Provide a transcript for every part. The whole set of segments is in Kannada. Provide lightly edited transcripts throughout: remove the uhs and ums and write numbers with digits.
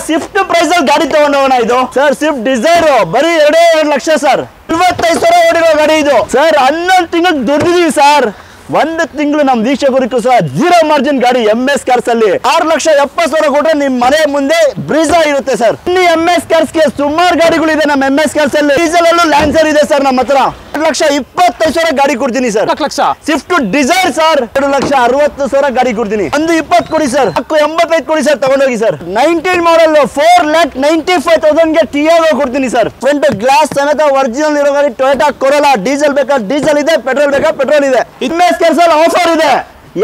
ಸ್ವಿಫ್ಟ್ ಪ್ರೈಸ್ ಅಲ್ಲಿ ಗಾಡಿ ತಗೊಂಡವನ ಇದು ಸರ್. ಸ್ವಿಫ್ಟ್ ಡಿಸೈರ್ ಬರೀ 2.2 ಲಕ್ಷ ಸರ್. 25,000 ಓಡಿರೋ ಗಾಡಿ ಇದು ಸರ್. 11 ತಿಂಗಳು ದುಡ್ಡಿದೀವಿ ಸರ್. 1 ತಿಂಗಳು ನಮ್ ವೀಕ್ಷಕರಿಗೂ ಸಹ 0 ಮಾರ್ಜಿನ್ ಗಾಡಿ MS ಕಾರ್ಸ್ ಅಲ್ಲಿ 6,70,000 ಕೊಟ್ರೆ ನಿಮ್ ಮನೆ ಮುಂದೆ ಬ್ರೀಜಾ ಇರುತ್ತೆ ಸರ್. ಇಲ್ಲಿ MS ಕಾರ್ಸ್ ಗೆ ಸುಮಾರು ಗಾಡಿಗಳು ಇದೆ ನಮ್ಮ MS ಕಾರ್ಸ್ ಅಲ್ಲಿ. ಡೀಸೆಲ್ ಅಲ್ಲೂ ಲ್ಯಾನ್ಸರ್ ಇದೆ ಸರ್ ನಮ್ಮ ಹತ್ರ. 2,25,000 ಗಾಡಿ ಕೊಡ್ತೀನಿ sir. 4 lakh Swift Dzire sir. 2,60,000 ಗಾಡಿ ಕೊಡ್ತೀನಿ. 1,20 ಕೊಡಿ ಸರ್. 85 ಕೊಡಿ ಸರ್, ತಗೊಂಡೋಗಿ ಸರ್. 19 ಮಾಡಲ್ 4,95,000 ಗೆ ಟಿಯಾಗೋ ಕೊಡ್ತೀನಿ ಸರ್. ಫ್ರಂಟ್ ಗ್ಲಾಸ್ ಸಮೇತ ಒರಿಜಿನಲ್ ಇರೋ ಗಾಡಿ ಟೊಯೋಟಾ ಕೊರೋಲಾ. ಡೀಸೆಲ್ ಬೇಕಾ ಡೀಸೆಲ್ ಇದೆ, ಪೆಟ್ರೋಲ್ ಬೇಕಾ ಪೆಟ್ರೋಲ್ ಇದೆ. MS ಕಾರ್ಸ್ ಅಲ್ಲಿ ಆಫರ್ ಇದೆ,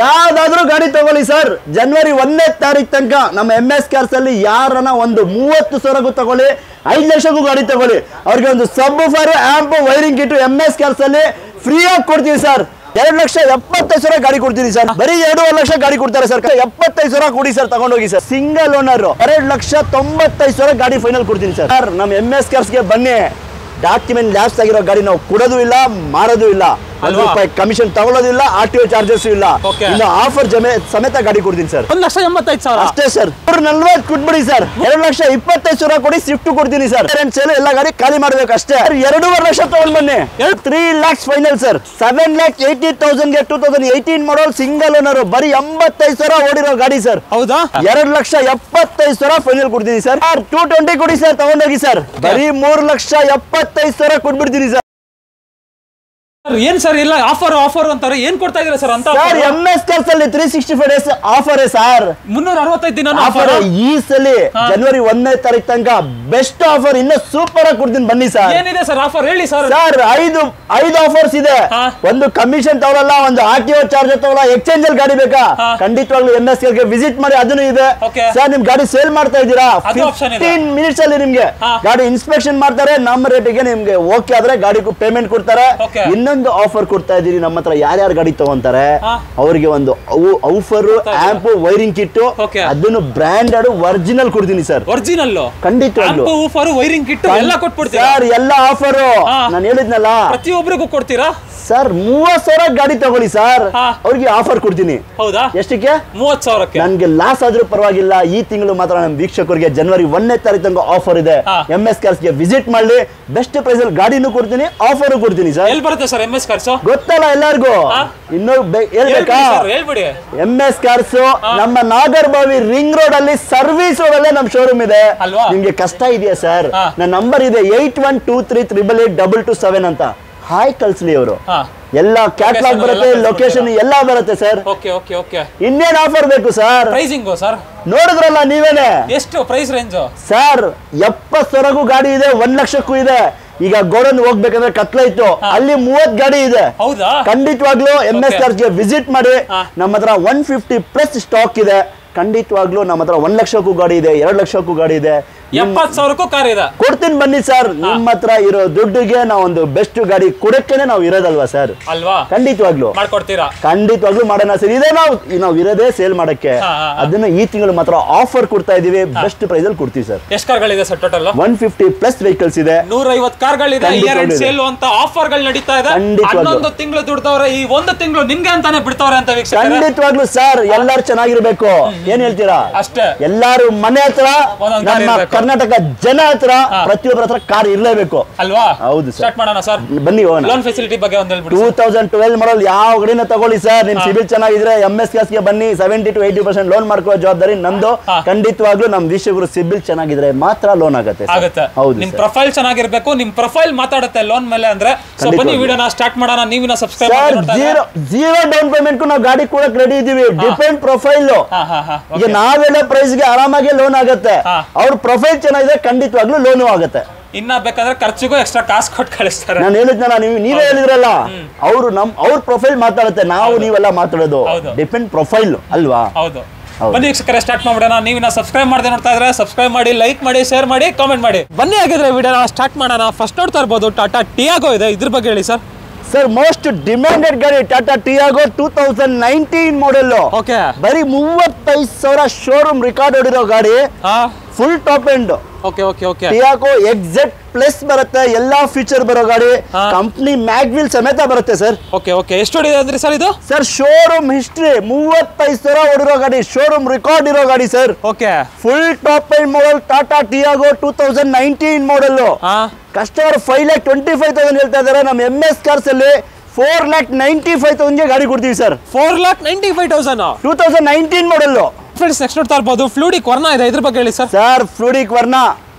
ಯಾವ್ದಾದ್ರೂ ಗಾಡಿ ತಗೊಳ್ಳಿ ಸರ್. ಜನವರಿ 1ನೇ ತಾರೀಕು ತನಕ ನಮ್ಮ MS ಕಾರ್ಸ್ ಅಲ್ಲಿ ಯಾರನ್ನ ಒಂದು 30,000ಗೂ ತಗೊಳ್ಳಿ, 5 ಲಕ್ಷಕ್ಕೂ ಗಾಡಿ ತಗೊಳ್ಳಿ, ಅವ್ರಿಗೆ ಒಂದು subwoofer amp wiring kit MS cars ಅಲ್ಲಿ ಫ್ರೀ ಆಗಿ ಕೊಡ್ತೀವಿ ಸರ್. 2,70,000 ಗಾಡಿ ಕೊಡ್ತೀನಿ ಸರ್. ಬರೀ 2.5 ಲಕ್ಷ ಗಾಡಿ ಕೊಡ್ತಾರೆ ಸರ್. 75,000 ಕೊಡಿ ಸರ್, ತಗೊಂಡೋಗಿ ಸರ್. ಸಿಂಗಲ್ ಓನರ್ 2,95,000 ಗಾಡಿ ಫೈನಲ್ ಕೊಡ್ತೀನಿ ಸರ್. ನಮ್ಮ MS ಕಾರ್ಸ್ ಗೆ ಬನ್ನಿ. ಡಾಕ್ಯುಮೆಂಟ್ ಲ್ಯಾಪ್ಸ್ ಆಗಿರೋ ಗಾಡಿ ನಾವು ಕೊಡೋದು ಇಲ್ಲ, ಮಾರೋದು ಇಲ್ಲ, ₹1 ಕಮಿಷನ್ ತಗೊಳ್ಳೋದಿಲ್ಲ, RTO ಚಾರ್ಜಸ್ ಇಲ್ಲ. ಇನ್ನು ಆಫರ್ ಸಮೇತ ಗಾಡಿ ಕೊಡ್ತೀನಿ ಸರ್. 1,85,000 ಅಷ್ಟೇ ಸರ್. 40 ಕೊಟ್ಬಿಡಿ ಸರ್. 2,25,000 ಕೊಡಿ, ಸ್ವಿಫ್ಟ್ ಕೊಡ್ತೀನಿ ಸರ್. ಎಲ್ಲ ಗಾಡಿ ಖಾಲಿ ಮಾಡ್ಬೇಕು ಅಷ್ಟೇ. 2.5 ಲಕ್ಷ ತಗೊಂಡ್ ಬನ್ನಿ. 3 lakhs ಫೈನಲ್ ಸರ್. 7,80,000 ಗೆ 2018 ಮಾಡಲ್ ಸಿಂಗಲ್ ಓನರ್ ಬರೀ 85,000 ಓಡಿರೋ ಗಾಡಿ ಸರ್. ಹೌದಾ? 2,70,000 ಫೈನಲ್ ಕೊಡ್ತೀನಿ ಸರ್. 220 ಕೊಡಿ ಸರ್, ತಗೊಂಡೋಗಿ ಸರ್. ಬರೀ 3,70,000 ಕೊಟ್ಬಿಡ್ತೀನಿ ಸರ್. ಏನ್ ಸರ್ ಇಲ್ಲ ಆಫರ್ ಅಂತಾರೆ, ಏನ್ ಕೊಡ್ತಾ ಇದೀರಾ ಸರ್ ಅಂತ? ಸರ್ MS ಕಾರ್ಸ್ ಅಲ್ಲಿ 365 ಡೇಸ್ ಆಫರ್ ಸರ್. 365 ದಿನ ಆಫರ್. ಈ ಸಲ ಜನವರಿ 1ನೇ ತಾರೀಕು ತನಕ ಬೆಸ್ಟ್ ಆಫರ್, ಇನ್ನು ಸೂಪರ್ ಆಗಿ ಕೊಡ್ತೀನಿ ಬನ್ನಿ ಸರ್. ಏನಿದೆ ಸರ್ ಆಫರ್ ಹೇಳಿ ಸರ್. ಸರ್ 5 ಆಫರ್ಸ್ ಇದೆ. ಒಂದು ಕಮಿಷನ್ ತಗೊಳ್ಳಲ್ಲ, ಒಂದು RTO ಚಾರ್ಜ್ ತಗೊಳ್ಳಲ್ಲ. ಎಕ್ಸ್ಚೇಂಜ್ ಅಲ್ಲಿ ಗಾಡಿ ಬೇಕಾ, ಖಂಡಿತವಾಗ್ಲೂ MS ಕಾರ್ಸ್ ಗೆ ವಿಸಿಟ್ ಮಾಡಿ, ಅದನ್ನು ಇದೆ ಸರ್. ನಿಮ್ ಗಾಡಿ ಸೇಲ್ ಮಾಡ್ತಾ ಇದ್ದೀರಾ, 15 ಮಿನಿಟ್ಸ್ ಅಲ್ಲಿ ನಿಮ್ಗೆ ಗಾಡಿ ಇನ್ಸ್ಪೆಕ್ಷನ್ ಮಾಡ್ತಾರೆ. ನಮ್ಮ ರೇಟಿಗೆ ನಿಮ್ಗೆ ಓಕೆ ಆದ್ರೆ ಗಾಡಿ ಪೇಮೆಂಟ್ ಕೊಡ್ತಾರೆ. ಇನ್ನೊಂದು ಆಫರ್ ಕೊಡ್ತಾ ಇದೀನಿ ನಮ್ಮ ಹತ್ರ. ಯಾರ್ಯಾರು ಗಾಡಿ ತಗೊಂತಾರೆ ಅವರಿಗೆ ಒಂದು ಆಫರ್ ಆಂಪ್ ವೈರಿಂಗ್ ಕಿಟ್, ಅದನ್ನು ಬ್ರಾಂಡೆಡ್ ಒರಿಜಿನಲ್ ಕೊಡ್ತೀನಿ ಸರ್. ಒರಿಜಿನಲ್ ಖಂಡಿತವಾಗ್ಲೂ ಆಫರ್ ವೈರಿಂಗ್ ಕಿಟ್ ಎಲ್ಲ ಕೊಟ್ಬಿಡ್ತೀರಾ ಸರ್. ಎಲ್ಲ ಆಫರ್ ನಾನು ಹೇಳಿದ್ನಲ್ಲ, ಪ್ರತಿಯೊಬ್ಬರಿಗೂ ಕೊಡ್ತೀರಾ ಸರ್. 30,000 ಗಾಡಿ ತಗೊಳ್ಳಿ ಸರ್, ಅವ್ರಿಗೆ ಆಫರ್ ಕೊಡ್ತೀನಿ. ಹೌದಾ? ಎಷ್ಟಕ್ಕೆ? 30,000ಕ್ಕೆ. ನನ್ಗೆ ಲಾಸ್ ಆದ್ರೂ ಪರವಾಗಿಲ್ಲ. ಈ ತಿಂಗಳು ಮಾತ್ರ ನಮ್ಮ ವೀಕ್ಷಕರಿಗೆ ಜನವರಿ 1ನೇ ತಾರೀಕು ತನಕ ಆಫರ್ ಇದೆ. MS ಕಾರ್ಸ್ ಗೆ ವಿಸಿಟ್ ಮಾಡಿ, ಬೆಸ್ಟ್ ಪ್ರೈಸ್ ಅಲ್ಲಿ ಗಾಡಿನೂ ಕೊಡ್ತೀನಿ, ಆಫರ್ ಕೊಡ್ತೀನಿ ಸರ್. ಎಲ್ಲಿ ಬರುತ್ತೆ ಸರ್ MS ಕಾರ್ಸ್? ಗೊತ್ತಲ್ಲ ಎಲ್ಲರಿಗೂ. ಇನ್ನೂ ಹೇಳ್ಬೇಕಾ? ಹೇಳ್ಬಿಡಿ. MS ಕಾರ್ಸ್ ನಮ್ಮ ನಾಗರಬಾವಿ ರಿಂಗ್ ರೋಡ್ ಅಲ್ಲಿ ಸರ್ವಿಸ್ ರೋಡ್ ಅಲ್ಲೇ ನಮ್ ಶೋರೂಮ್ ಇದೆ. ನಿಮ್ಗೆ ಕಷ್ಟ ಇದೆಯಾ ಸರ್? ನನ್ನ ನಂಬರ್ ಇದೆ 8123882227 ಅಂತ. ಹಾಯ್ ಕಳ್ಸ್ಲಿ ಅವರು. ಎಲ್ಲ ಕ್ಯಾಟಲಾಗ್ ಬರುತ್ತೆ, ಲೊಕೇಶನ್ ಎಲ್ಲ ಬರುತ್ತೆ ಸರ್. ಇನ್ನೇನ್ ಆಫರ್ ಬೇಕು ಸರ್? ಪ್ರೈಸಿಂಗ್ ಸರ್ ನೋಡಿದ್ರಲ್ಲ ನೀವೇನೆ. ಎಷ್ಟು ಪ್ರೈಸ್ ರೇಂಜ್ ಸರ್? 70,000ಗೂ ಗಾಡಿ ಇದೆ, 1 ಲಕ್ಷಕ್ಕೂ ಇದೆ. ಈಗ ಗೋಡನ್ ಹೋಗ್ಬೇಕಂದ್ರೆ ಕತ್ಲಾಯ್ತು, ಅಲ್ಲಿ 30 ಗಾಡಿ ಇದೆ. ಹೌದಾ? ಖಂಡಿತವಾಗ್ಲೂ MS ಕಾರ್ಸ್ ಗೆ ವಿಸಿಟ್ ಮಾಡಿ. ನಮ್ಮ ಹತ್ರ 150+ ಸ್ಟಾಕ್ ಇದೆ. ಖಂಡಿತವಾಗ್ಲೂ ನಮ್ಮ ಹತ್ರ 1 ಲಕ್ಷಕ್ಕೂ ಗಾಡಿ ಇದೆ, 2 ಲಕ್ಷಕ್ಕೂ ಗಾಡಿ ಇದೆ, 70,000ಕ್ಕೂ ಕಾರ್ ಇದೆ. ಕೊಡ್ತೀನಿ ಬನ್ನಿ ಸರ್. ನಿಮ್ಮ ಹತ್ರ ಇರೋ ದುಡ್ಡಿಗೆ ನಾವು ಒಂದು ಬೆಸ್ಟ್ ಗಾಡಿ ಕೊಡಕ್ಕೇನೆ ನಾವು ಇರೋದಲ್ವಾ ಸರ್? ಅಲ್ವಾ? ಖಂಡಿತವಾಗ್ಲೂ ಮಾಡ್ಕೊಡ್ತೀರಾ? ಖಂಡಿತವಾಗ್ಲೂ ಮಾಡೋಣ ಸರ್. ಇದೇ ನಾವು ಇರೋದೇ ಸೇಲ್ ಮಾಡಕ್ಕೆ. ಅದನ್ನ ಈ ತಿಂಗಳು ಮಾತ್ರ ಆಫರ್ ಕೊಡ್ತಾ ಇದೀವಿ, ಬೆಸ್ಟ್ ಪ್ರೈಸ್ ಅಲ್ಲಿ ಕೊಡ್ತೀವಿ ಸರ್. ಎಷ್ಟು ಕಾರ್ಗಳಿದೆ ಸರ್ ಟೋಟಲ್? 150+ ವೆಹಿಕಲ್ಸ್ ಇದೆ, 150 ಕಾರ್ಗಳಿದೆ. ಇಯರ್ ಎಂಡ್ ಸೇಲ್ ಅಂತ ಆಫರ್ ಗಳು ನಡೀತಾ ಇದೆ. 11 ತಿಂಗಳು ದುಡ್ದವ್ರೆ, ಈ 1 ತಿಂಗಳು ನಿಮ್ಗೆ ಅಂತಾನೆ ಬಿಡ್ತವ್ರೆ ಅಂತ ವೀಕ್ಷಕರೇ. ಖಂಡಿತವಾಗ್ಲೂ ಸರ್, ಎಲ್ಲರೂ ಚೆನ್ನಾಗಿರ್ಬೇಕು. ಏನ್ ಹೇಳ್ತೀರಾ? ಅಷ್ಟೇ. ಎಲ್ಲಾರು ಮನೆ ಹತ್ರ, ನಮ್ಮ ಕರ್ನಾಟಕ ಜನ ಹತ್ರ, ಪ್ರತಿಯೊಬ್ಬರ ಹತ್ರ ಕಾರ್ ಇರ್ಲೇಬೇಕು ಅಲ್ವಾ? ಹೌದು ಸರ್. ಸ್ಟಾರ್ಟ್ ಮಾಡೋಣ ಸರ್. ಬನ್ನಿ ಹೋಗೋಣ. ಲೋನ್ ಫೆಸಿಲಿಟಿ ಬಗ್ಗೆ ಒಂದು ಹೇಳ್ಬಿಡಿ. 2012 ಮಾಡಲ್ ಯಾವ ಗಾಡಿನ ತಗೊಳ್ಳಿ ಸರ್. ನಿಮ್ ಸಿಬಿಲ್ ಚೆನ್ನಾಗಿದ್ರೆ MS ಕಾರ್ಸ್ ಗೆ ಬನ್ನಿ. 70 to 80% ಲೋನ್ ಮಾಡ್ಕೋ ಜವಾಬ್ದಾರಿ ನಮ್ದು. ಖಂಡಿತವಾಗ್ಲೂ ನಮ್ ವೀಕ್ಷಕರು ಸಿಬಿಲ್ ಚೆನ್ನಾಗಿದ್ರೆ ಮಾತ್ರ ಲೋನ್ ಆಗುತ್ತೆ. ಹೌದು. ನಿಮ್ ಪ್ರೊಫೈಲ್ ಚೆನ್ನಾಗಿರ್ಬೇಕು, ನಿಮ್ ಪ್ರೊಫೈಲ್ ಮಾತಾಡುತ್ತೆ ಲೋನ್ ಮೇಲೆ ಅಂದ್ರೆ. ಸೊ ಬನ್ನಿ ವಿಡಿಯೋನ ಸ್ಟಾರ್ಟ್ ಮಾಡೋಣ. ನೀವಿನ ಸಬ್ಸ್ಕ್ರೈಬ್ ಮಾಡಿ. ಜೀರೋ ಡೌನ್ ಪೇಮೆಂಟ್ ನಾವು ಗಾಡಿ ಕೊಡಕ್ ರೆಡಿ ಇದೀವಿ. Depend profile. ಈಗ ನಾವೆಲ್ಲ ಪ್ರೈಸ್ ಗೆ ಆರಾಮಾಗಿ ಲೋನ್ ಆಗುತ್ತೆ. ಅವ್ರ ಪ್ರೊಫೈಲ್ ಚೆನ್ನಾಗಿದೆ, ಖಂಡಿತವಾಗ್ಲೂ ಲೋನು ಆಗುತ್ತೆ. ಇನ್ನ ಬೇಕಾದ್ರೆ ಖರ್ಚಿಗೂ ಎಕ್ಸ್ಟ್ರಾ ಕಾಸು ಕೊಟ್ಟು ಕಳಿಸ್ತಾರೆ. ನಾನು ಹೇಳಿದ್ನಲ್ಲ, ನೀವೇ ಹೇಳಿದ್ರಲ್ಲ, ಅವ್ರ ಪ್ರೊಫೈಲ್ ಮಾತಾಡುತ್ತೆ, ನಾವು ನೀವೆಲ್ಲ ಮಾತಾಡೋದು ಡಿಪೆಂಡ್ ಪ್ರೊಫೈಲ್ ಅಲ್ವಾ? ಹೌದು. ಬನ್ನಿ ವೀಕ್ಷಕರೇ ಸ್ಟಾರ್ಟ್ ಮಾಡ್ಬಿಡೋಣ. ನೀವಿನ ಸಬ್ಸ್ಕ್ರೈಬ್ ಮಾಡದೆ ನೋಡ್ತಾ ಇದ್ರೆ ಸಬ್ಸ್ಕ್ರೈಬ್ ಮಾಡಿ, ಲೈಕ್ ಮಾಡಿ, ಶೇರ್ ಮಾಡಿ, ಕಾಮೆಂಟ್ ಮಾಡಿ. ಬನ್ನಿ ಹಾಗಿದ್ರೆ ವಿಡಿಯೋನ ಸ್ಟಾರ್ಟ್ ಮಾಡೋಣ. ಫಸ್ಟ್ ನೋಡ್ತಾ ಇರ್ಬೋದು ಟಾಟಾ ಟಿಯಾಗೋ ಇದೆ. ಇದ್ರ ಬಗ್ಗೆ ಹೇಳಿ ಸರ್. ಸರ್, ಮೋಸ್ಟ್ ಡಿಮ್ಯಾಂಡೆಡ್ ಗಾಡಿ ಟಾಟಾ ಟಿಯಾಗೋ 2019 ಮಾಡೆಲ್. ಓಕೆ. ಬರೀ 35,000 ಶೋರೂಮ್ ರೆಕಾರ್ಡ್ ಹೊಡಿರೋ ಗಾಡಿ. Full top end okay okay okay Tiago XT plus ಬರುತ್ತೆ, ಎಲ್ಲಾ ಫೀಚರ್ ಬರೋ ಗಾಡಿ, ಕಂಪ್ನಿ ಮ್ಯಾಗ್ವಿಲ್ ಸಮೇತ ಬರುತ್ತೆ ಸರ್. ಓಕೆ ಓಕೆ ಎಷ್ಟು ಹೊಡಿದೆ ಅಂದ್ರೆ ಸರ್ ಇದು? ಸರ್ ಶೋರೂಮ್ ಹಿಸ್ಟ್ರಿ 35,000 ಹೊಡಿರೋ ಗಾಡಿ, ಶೋರೂಮ್ ರೆಕಾರ್ಡ್ ಇರೋ ಗಾಡಿ sir. Okay full top end ಮಾಡಲ್ ಟಾಟಾ ಟಿಯಾಗೋ 2019 ಮಾಡಲ್. ಕಸ್ಟಮರ್ 5,25,000 ಹೇಳ್ತಾ ಇದಾರೆ. ನಮ್ಮ MS ಕಾರ್ಸ್ ಅಲ್ಲಿ 4,95,000 ಗಾಡಿ ಕೊಡ್ತೀವಿ ಸರ್. 4,95,000 2019 ಮಾಡಲ್. ಫ್ರೆಂಡ್ಸ್ ನೆಕ್ಸ್ಟ್ ನೋಡ್ತಾ ಇರ್ಬೋದು ಫ್ಲೂಡಿಕ್ ವರ್ನಾ ಇದೆ, ಇದ್ರ ಬಗ್ಗೆ ಹೇಳಿ sir. Sir fluidic Verna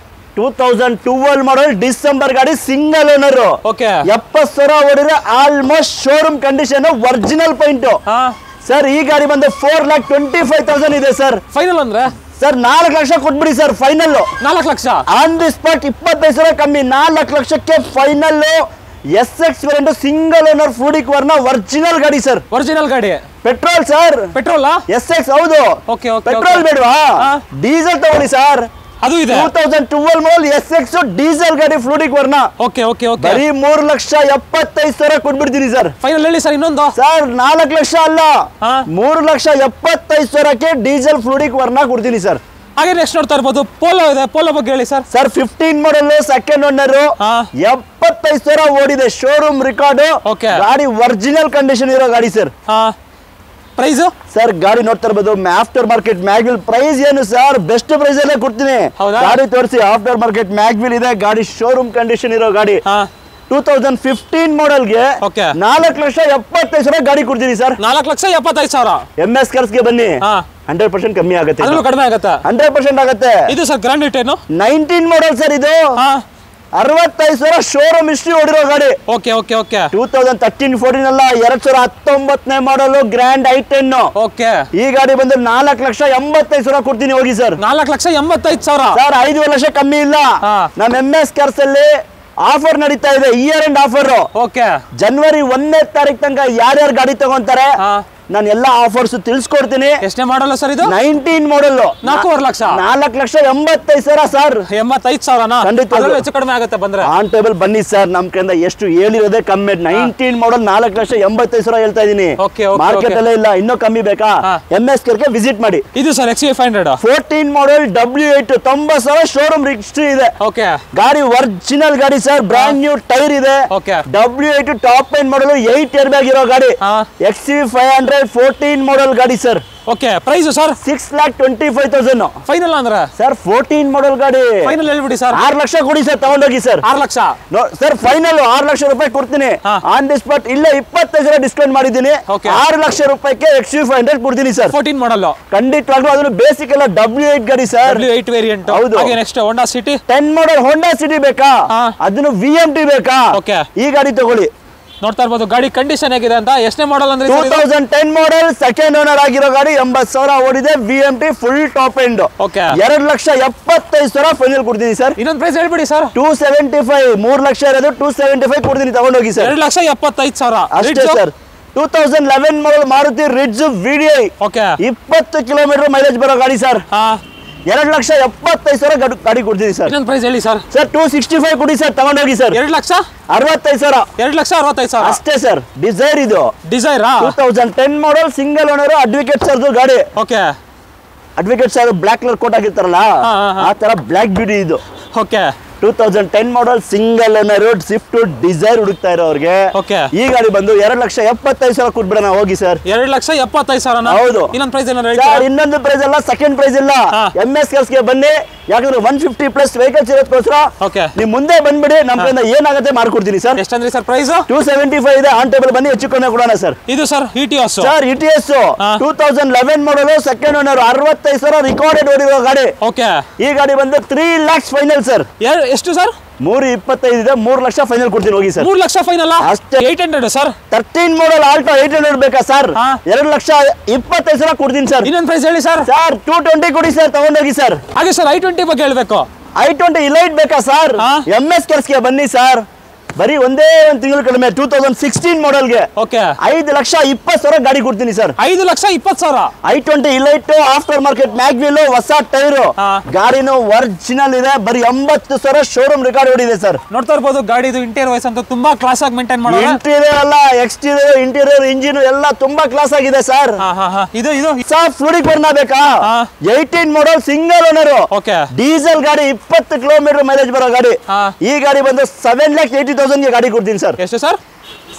2012 model, December ಗಾಡಿ, ಸಿಂಗಲ್ ಓನರ್. ಓಕೆ 70,000 ಹೊಡಿದ್ರೆ almost showroom condition, original paint sir. ಈ ಗಾಡಿ ಬಂದು 4,25,000 ಇದೆ ಸರ್. ಫೈನಲ್ ಅಂದ್ರೆ ಸರ್ 4 ಲಕ್ಷ ಕೊಟ್ಬಿಡಿ sir final. 4 lakh on the spot 25,000 ಕಮ್ಮಿ, 4 ಲಕ್ಷಕ್ಕೆ final. SX variant single owner fluidic Verna original ಗಾಡಿ ಸರ್. ಒರಿಜಿನಲ್ ಗಾಡಿ ಪೆಟ್ರೋಲ್ ಸರ್. ಪೆಟ್ರೋಲ್ SX ಹೌದು. ಓಕೆ ಓಕೆ ಪೆಟ್ರೋಲ್ ಬೇಡವಾ, ಡೀಸೆಲ್ ತಗೊಳ್ಳಿ ಸರ್. ಅದು ಇದೆ 2012 ಮಾಡಲ್ SX ಡೀಸೆಲ್ ಗಾಡಿ fluidic Verna. Okay okay okay ಬರೀ 3,75,000 ಕೊಟ್ಬಿಡ್ತೀನಿ ಸರ್. ಫೈನಲ್ ಹೇಳಿ ಸರ್ ಇನ್ನೊಂದು. ಸರ್ 4 ಲಕ್ಷ ಅಲ್ಲ, 3,75,000ಕ್ಕೆ ಡೀಸೆಲ್ ಫ್ಲೂಡಿಕ್ ವರ್ನಾ ಕೊಡ್ತೀನಿ ಸರ್. ಹಾಗೆ ನೆಕ್ಸ್ಟ್ ನೋಡ್ತಾ ಇರ್ಬೋದು ಪೋಲೋ ಇದೆ, ಪೋಲೋ ಬಗ್ಗೆ ಹೇಳಿ ಸರ್. ಸರ್ 15 ಮಾಡಲ್, ಸೆಕೆಂಡ್ ಓನರ್, 75,000 ಓಡಿದೆ, ಶೋರೂಮ್ ರೆಕಾರ್ಡ್. ಓಕೆ ಗಾಡಿ ಒರಿಜಿನಲ್ ಕಂಡೀಷನ್ ಇರೋ ಗಾಡಿ ಸರ್. ಪ್ರೈಸ್ ಸರ್ ಗಾಡಿ ನೋಡ್ತಾ ಇರ್ಬೋದು, ಆಫ್ಟರ್ ಮಾರ್ಕೆಟ್ ಮ್ಯಾಗ್ವಿಲ್ ಪ್ರೈಸ್ ಏನು ಸರ್, ಬೆಸ್ಟ್ ಪ್ರೈಸ್ ಅಲ್ಲೇ ಕೊಡ್ತೀನಿ. ಗಾಡಿ ತೋರಿಸಿ, ಆಫ್ಟರ್ ಮಾರ್ಕೆಟ್ ಮ್ಯಾಗ್ವಿಲ್ ಇದೆ, ಗಾಡಿ ಶೋರೂಮ್ ಕಂಡೀಷನ್ ಇರೋ ಗಾಡಿ. 2015 ಮಾಡಲ್ಗೆ 4,75,000 ಗಾಡಿ ಕೊಡ್ತೀನಿ ಸರ್. 4,75,000 MS ಕಾರ್ಸ್ಗೆ ಬನ್ನಿ, 100% ಕಮ್ಮಿ ಆಗುತ್ತೆ, ಕಡಿಮೆ ಆಗುತ್ತೆ, 100% ಆಗುತ್ತೆ. ಇದು ಸರ್ ಗ್ರಾಂಡ್ ಏನು 19 ಮಾಡಲ್ ಸರ್. ಇದು 65,000 ಶೋರೂಮ್ ಹಿಸ್ಟ್ರಿ ಹೊಡಿರೋ ಗಾಡಿ. ಓಕೆ ಓಕೆ ಓಕೆ 2013-14 ಅಲ್ಲ, 2019 ಮಾಡಲ್, ಗ್ರ್ಯಾಂಡ್ i10. ಓಕೆ ಈ ಗಾಡಿ ಬಂದು 4,85,000 ಕೊಡ್ತೀನಿ, ಹೋಗಿ ಸರ್. 4,85,000 ಸರ್ 5 ಲಕ್ಷ ಕಮ್ಮಿ ಇಲ್ಲ. ನಮ್ಮ MS ಕಾರ್ಸ್ ಅಲ್ಲಿ ಆಫರ್ ನಡೀತಾ ಇದೆ, ಇಯರ್ ಎಂಡ್ ಆಫರ್. ಓಕೆ ಜನವರಿ 1ನೇ ತಾರೀಕು ತನಕ ಯಾರ್ಯಾರು ಗಾಡಿ ತಗೊಂತಾರೆ ನಾನು ಎಲ್ಲಾ ಆಫರ್ಸ್ ತಿಳಿಸ್ಕೊಡ್ತೀನಿ. ಎಷ್ಟೇ ಮಾಡಲ್ಲ ಸರ್ ಇದು? 19 ಮಾಡಲ್, 4 ಲಕ್ಷ, 4,85,000 ಸರ್. 85,000 ಖಂಡಿತ ಹೆಚ್ಚು ಕಡಿಮೆ ಆಗುತ್ತೆ ಬಂದ್ರೆ. ಆನ್ ಟೇಬಲ್ ಬನ್ನಿ ಸರ್, ನಮ್ ಕಡೆಯಿಂದ ಎಷ್ಟು ಹೇಳಿರೋದೇ ಕಮ್ಮಿ. 19 ಮಾಡಲ್ 4,85,000 ಹೇಳ್ತಾ ಇದೀನಿ, ಮಾರ್ಕೆಟ್ ಅಲ್ಲೇ ಇಲ್ಲ, ಇನ್ನೂ ಕಮ್ಮಿ ಬೇಕಾ MS ಕಾರ್ಗೆ ವಿಸಿಟ್ ಮಾಡಿ. ಇದು sir XV500 14 model W8 90,000 showroom history ಇದೆ. ಓಕೆ ಗಾಡಿ ಒರಿಜಿನಲ್ ಗಾಡಿ ಸರ್, ಬ್ರಾಂಡ್ ನ್ಯೂ ಟೈರ್ ಇದೆ. W8 top end model, 8 airbag ಇರೋ ಗಾಡಿ. XV500 14 ಮಾಡಲ್ ಗಾಡಿ sir. Okay price sir 6,25,000 final ಅಂದ್ರೆ ಸರ್. 14 ಮಾಡಲ್ ಗಾಡಿ ಫೈನಲ್ ಹೇಳ್ಬಿಡಿ ಸರ್. 6 ಲಕ್ಷ ಕೊಡಿ ಸರ್, ತಗೊಂಡೋಗಿ sir. 6 lakh sir final 6 lakh ರೂಪಾಯಿ ಕೊಡ್ತೀನಿ, ಆನ್ ದಿ ಸ್ಪಾಟ್. ಇಲ್ಲ 25,000 ಡಿಸ್ಕೌಂಟ್ ಮಾಡಿದ್ದೀನಿ, 6 ಲಕ್ಷ ರೂಪಾಯಿಗೆ XV500 ಕೊಡ್ತೀನಿ ಸರ್. 14 ಮಾಡಲ್ ಖಂಡಿತವಾಗ್ಲೂ, ಅದನ್ನು ಬೇಸಿಕ್ ಎಲ್ಲ W8 ಗಾಡಿ ಸರ್, W8 ವೇರಿಯಂಟ್. ಹೌದು. ಹಾಗೆ ನೆಕ್ಸ್ಟ್ ಹೋಂಡಾ ಸಿಟಿ 10 ಮಾಡಲ್ ಹೋಂಡಾ ಸಿಟಿ ಬೇಕಾ, ಅದನ್ನು VMT ಬೇಕಾ, ಓಕೆ ಈ ಗಾಡಿ ತಗೊಳ್ಳಿ. ನೋಡ್ತಾ ಇರ್ಬೋದು ಗಾಡಿ ಕಂಡೀಷನ್ ಹೇಗಿದೆ ಅಂತ. ಎಷ್ಟನೇ ಮಾಡಲ್ ಅಂದ್ರೆ 2010 ಮಾಡಲ್, ಸೆಕೆಂಡ್ ಓನರ್ ಆಗಿರೋ ಗಾಡಿ, 80,000 ಓಡಿದೆ, VMT full top end. Okay 2,75,000 final ಕೊಡ್ತೀನಿ ಸರ್. ಇನ್ನೊಂದು ಪ್ರೈಸ್ ಹೇಳ್ಬಿಡಿ ಸರ್. 275, 3 ಲಕ್ಷ ಇರೋದು 275 ಕೊಡ್ತೀನಿ, ತಗೊಂಡೋಗಿ ಸರ್. 2,75,000 ಅಷ್ಟೇ sir. 2011 model Maruti Ritz VDI, okay 20 kilometre mileage ಬರೋ ಗಾಡಿ ಸರ್. 2,75,000 ಗಾಡಿ ಕೊಡ್ತೀನಿ ಸರ್. ಇನ್ನೊಂದು ಪ್ರೈಸ್ ಹೇಳಿ ಸರ್. ಸರ್ 265 ಕೊಡಿ ಸರ್, ತಗೊಂಡೋಗಿ ಸರ್. 2,65,000 2,65,000 ಅಷ್ಟೇ ಸರ್. ಡಿಸೈರ್ ಇದು, ಡಿಸೈರಾ 2010 ಮಾಡಲ್, ಸಿಂಗಲ್ ಓನರ್, ಅಡ್ವೊಕೇಟ್ ಸರ್ದು ಗಾಡಿ. Okay advocate sir black colour coat ಆಗಿರ್ತಾರಲ್ಲ, ಆ ತರ ಬ್ಲಾಕ್ ಬ್ಯೂಟಿ ಇದು. Okay 2010 model, single owner, Swift Dzire ಹುಡುಕ್ತಾ ಇರೋರಿಗೆ ಈ ಗಾಡಿ ಬಂದು 2,75,000 ಕೊಟ್ಬಿಡೋಣ, ಹೋಗಿ ಸರ್. 2,75,000 ಹೌದು. ಇನ್ನೊಂದು ಪ್ರೈಸ್ ಇನ್ನೊಂದು ಪ್ರೈಸ್ ಅಲ್ಲ, ಸೆಕೆಂಡ್ ಪ್ರೈಸ್ ಇಲ್ಲ. MS ಕಾರ್ಸ್ಗೆ ಬನ್ನಿ, ಯಾಕಂದ್ರೆ 150 ಪ್ಲಸ್ ವೆಹಿಕಲ್ಸ್ ಇರೋದಕ್ಕೋಸ್ಕರ ನೀವು ಮುಂದೆ ಬಂದ್ಬಿಡಿ, ನಮ್ಮ ಕಡೆಯಿಂದ ಏನಾಗುತ್ತೆ ಮಾಡ್ಕೊಡ್ತೀನಿ ಸರ್. ಎಷ್ಟಂದ್ರಿ sir price? 275 ಇದೆ, ಆನ್ ಟೇಬಲ್ ಬನ್ನಿ, ಹೆಚ್ಚು ಕಮ್ಮಿ ಕೊಡೋಣ ಸರ್. ಇದು ಸರ್ ETS ಸರ್, ETS 2011 ಮಾಡಲ್, ಸೆಕೆಂಡ್ ಓನರ್, 65,000 ರಿಕಾರ್ಡೆಡ್ ಓಡಿರೋ ಗಾಡಿ. ಓಕೆ ಈ ಗಾಡಿ ಬಂದು 3 lakhs ಫೈನಲ್ ಸರ್. ಎಷ್ಟು ಸರ್? 325 ಇದೆ, 3 ಲಕ್ಷ ಫೈನಲ್ ಕೊಡ್ತೀನಿ, ಹೋಗಿ ಸರ್. 3 ಲಕ್ಷ ಫೈನಲ್ ಅಷ್ಟೇ. 800 ಸರ್. 13 ಮಾಡಲ್ ಆಲ್ಟೋ 800 ಬೇಕಾ ಸರ್? 2,25,000 ಕೊಡ್ತೀನಿ ಸರ್. ಇನ್ನೊಂದು ಪ್ರೈಸ್ ಹೇಳಿ ಸರ್. ಸರ್ 220 ಕೊಡಿ ಸರ್, ತಗೊಂಡೋಗಿ ಸರ್. ಹಾಗೆ ಸರ್ I20 ಬಗ್ಗೆ ಹೇಳ್ಬೇಕು. I20 ಇಲೈಟ್ ಬೇಕಾ ಸರ್? MS ಕಾರ್ಸ್ಗೆ ಬನ್ನಿ ಸರ್. ಬರೀ ಒಂದೇ ಒಂದು ತಿಂಗಳು ಕಡಿಮೆ 2016 ಮಾಡೆಲ್ಗೆ ಓಕೆ 5,20,000 ಗಾಡಿ ಕೊಡ್ತೀನಿ sir. 5,20,000 i20 elite after market mag wheel ಹೊಸ ಟೈರ್ ಗಾಡಿನೂ ಒರಿಜಿನಲ್ ಇದೆ. ಬರೀ 80,000 ಶೋರೂಮ್ ರೆಕಾರ್ಡ್ ಓಡಿದೆ ಸರ್. ನೋಡ್ತಾ ಇರ್ಬೋದು ಗಾಡಿದು ಇಂಟೀರಿಯರ್ ವೈಸ್ ಅಂತ ತುಂಬಾ ಕ್ಲಾಸ್ ಆಗಿ ಮೇಂಟೈನ್ ಮಾಡೋದು. ಇಂಟೀರಿಯರ್ ಅಲ್ಲ ಎಕ್ಸ್ಟೀರಿಯರ್ ಇಂಟೀರಿಯರ್ ಇಂಜಿನ್ ಎಲ್ಲ ತುಂಬಾ ಕ್ಲಾಸ್ ಆಗಿದೆ ಸರ್. ಇದು ಫ್ಲೂಡಿಕ್ ಬರ್ನ ಬೇಕಾ 18 model single owner okay diesel ಗಾಡಿ 20 ಕಿಲೋಮೀಟರ್ ಮೈಲೇಜ್ ಬರೋ ಗಾಡಿ. ಈ ಗಾಡಿ ಬಂದು 7,80,000 ಗೆ ಗಾಡಿ ಕೊಡ್ತೀನಿ ಸರ್. ಎಷ್ಟು ಸರ್?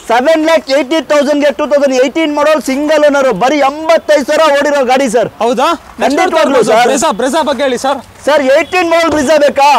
7,80,000 ಗೆ 2018 ಮಾಡೆಲ್ ಸಿಂಗಲ್ ಓನರ್ ಬರೀ 85,000 ಓಡಿರೋ ಗಾಡಿ ಸರ್. ಹೌದಾ? ಬ್ರೆಜಾ ಬಗ್ಗೆ ಹೇಳಿ ಸರ್. ಸರ್ 18 ಮಾಡೆಲ್ ಬ್ರಿಜಾ ಬೇಕಾ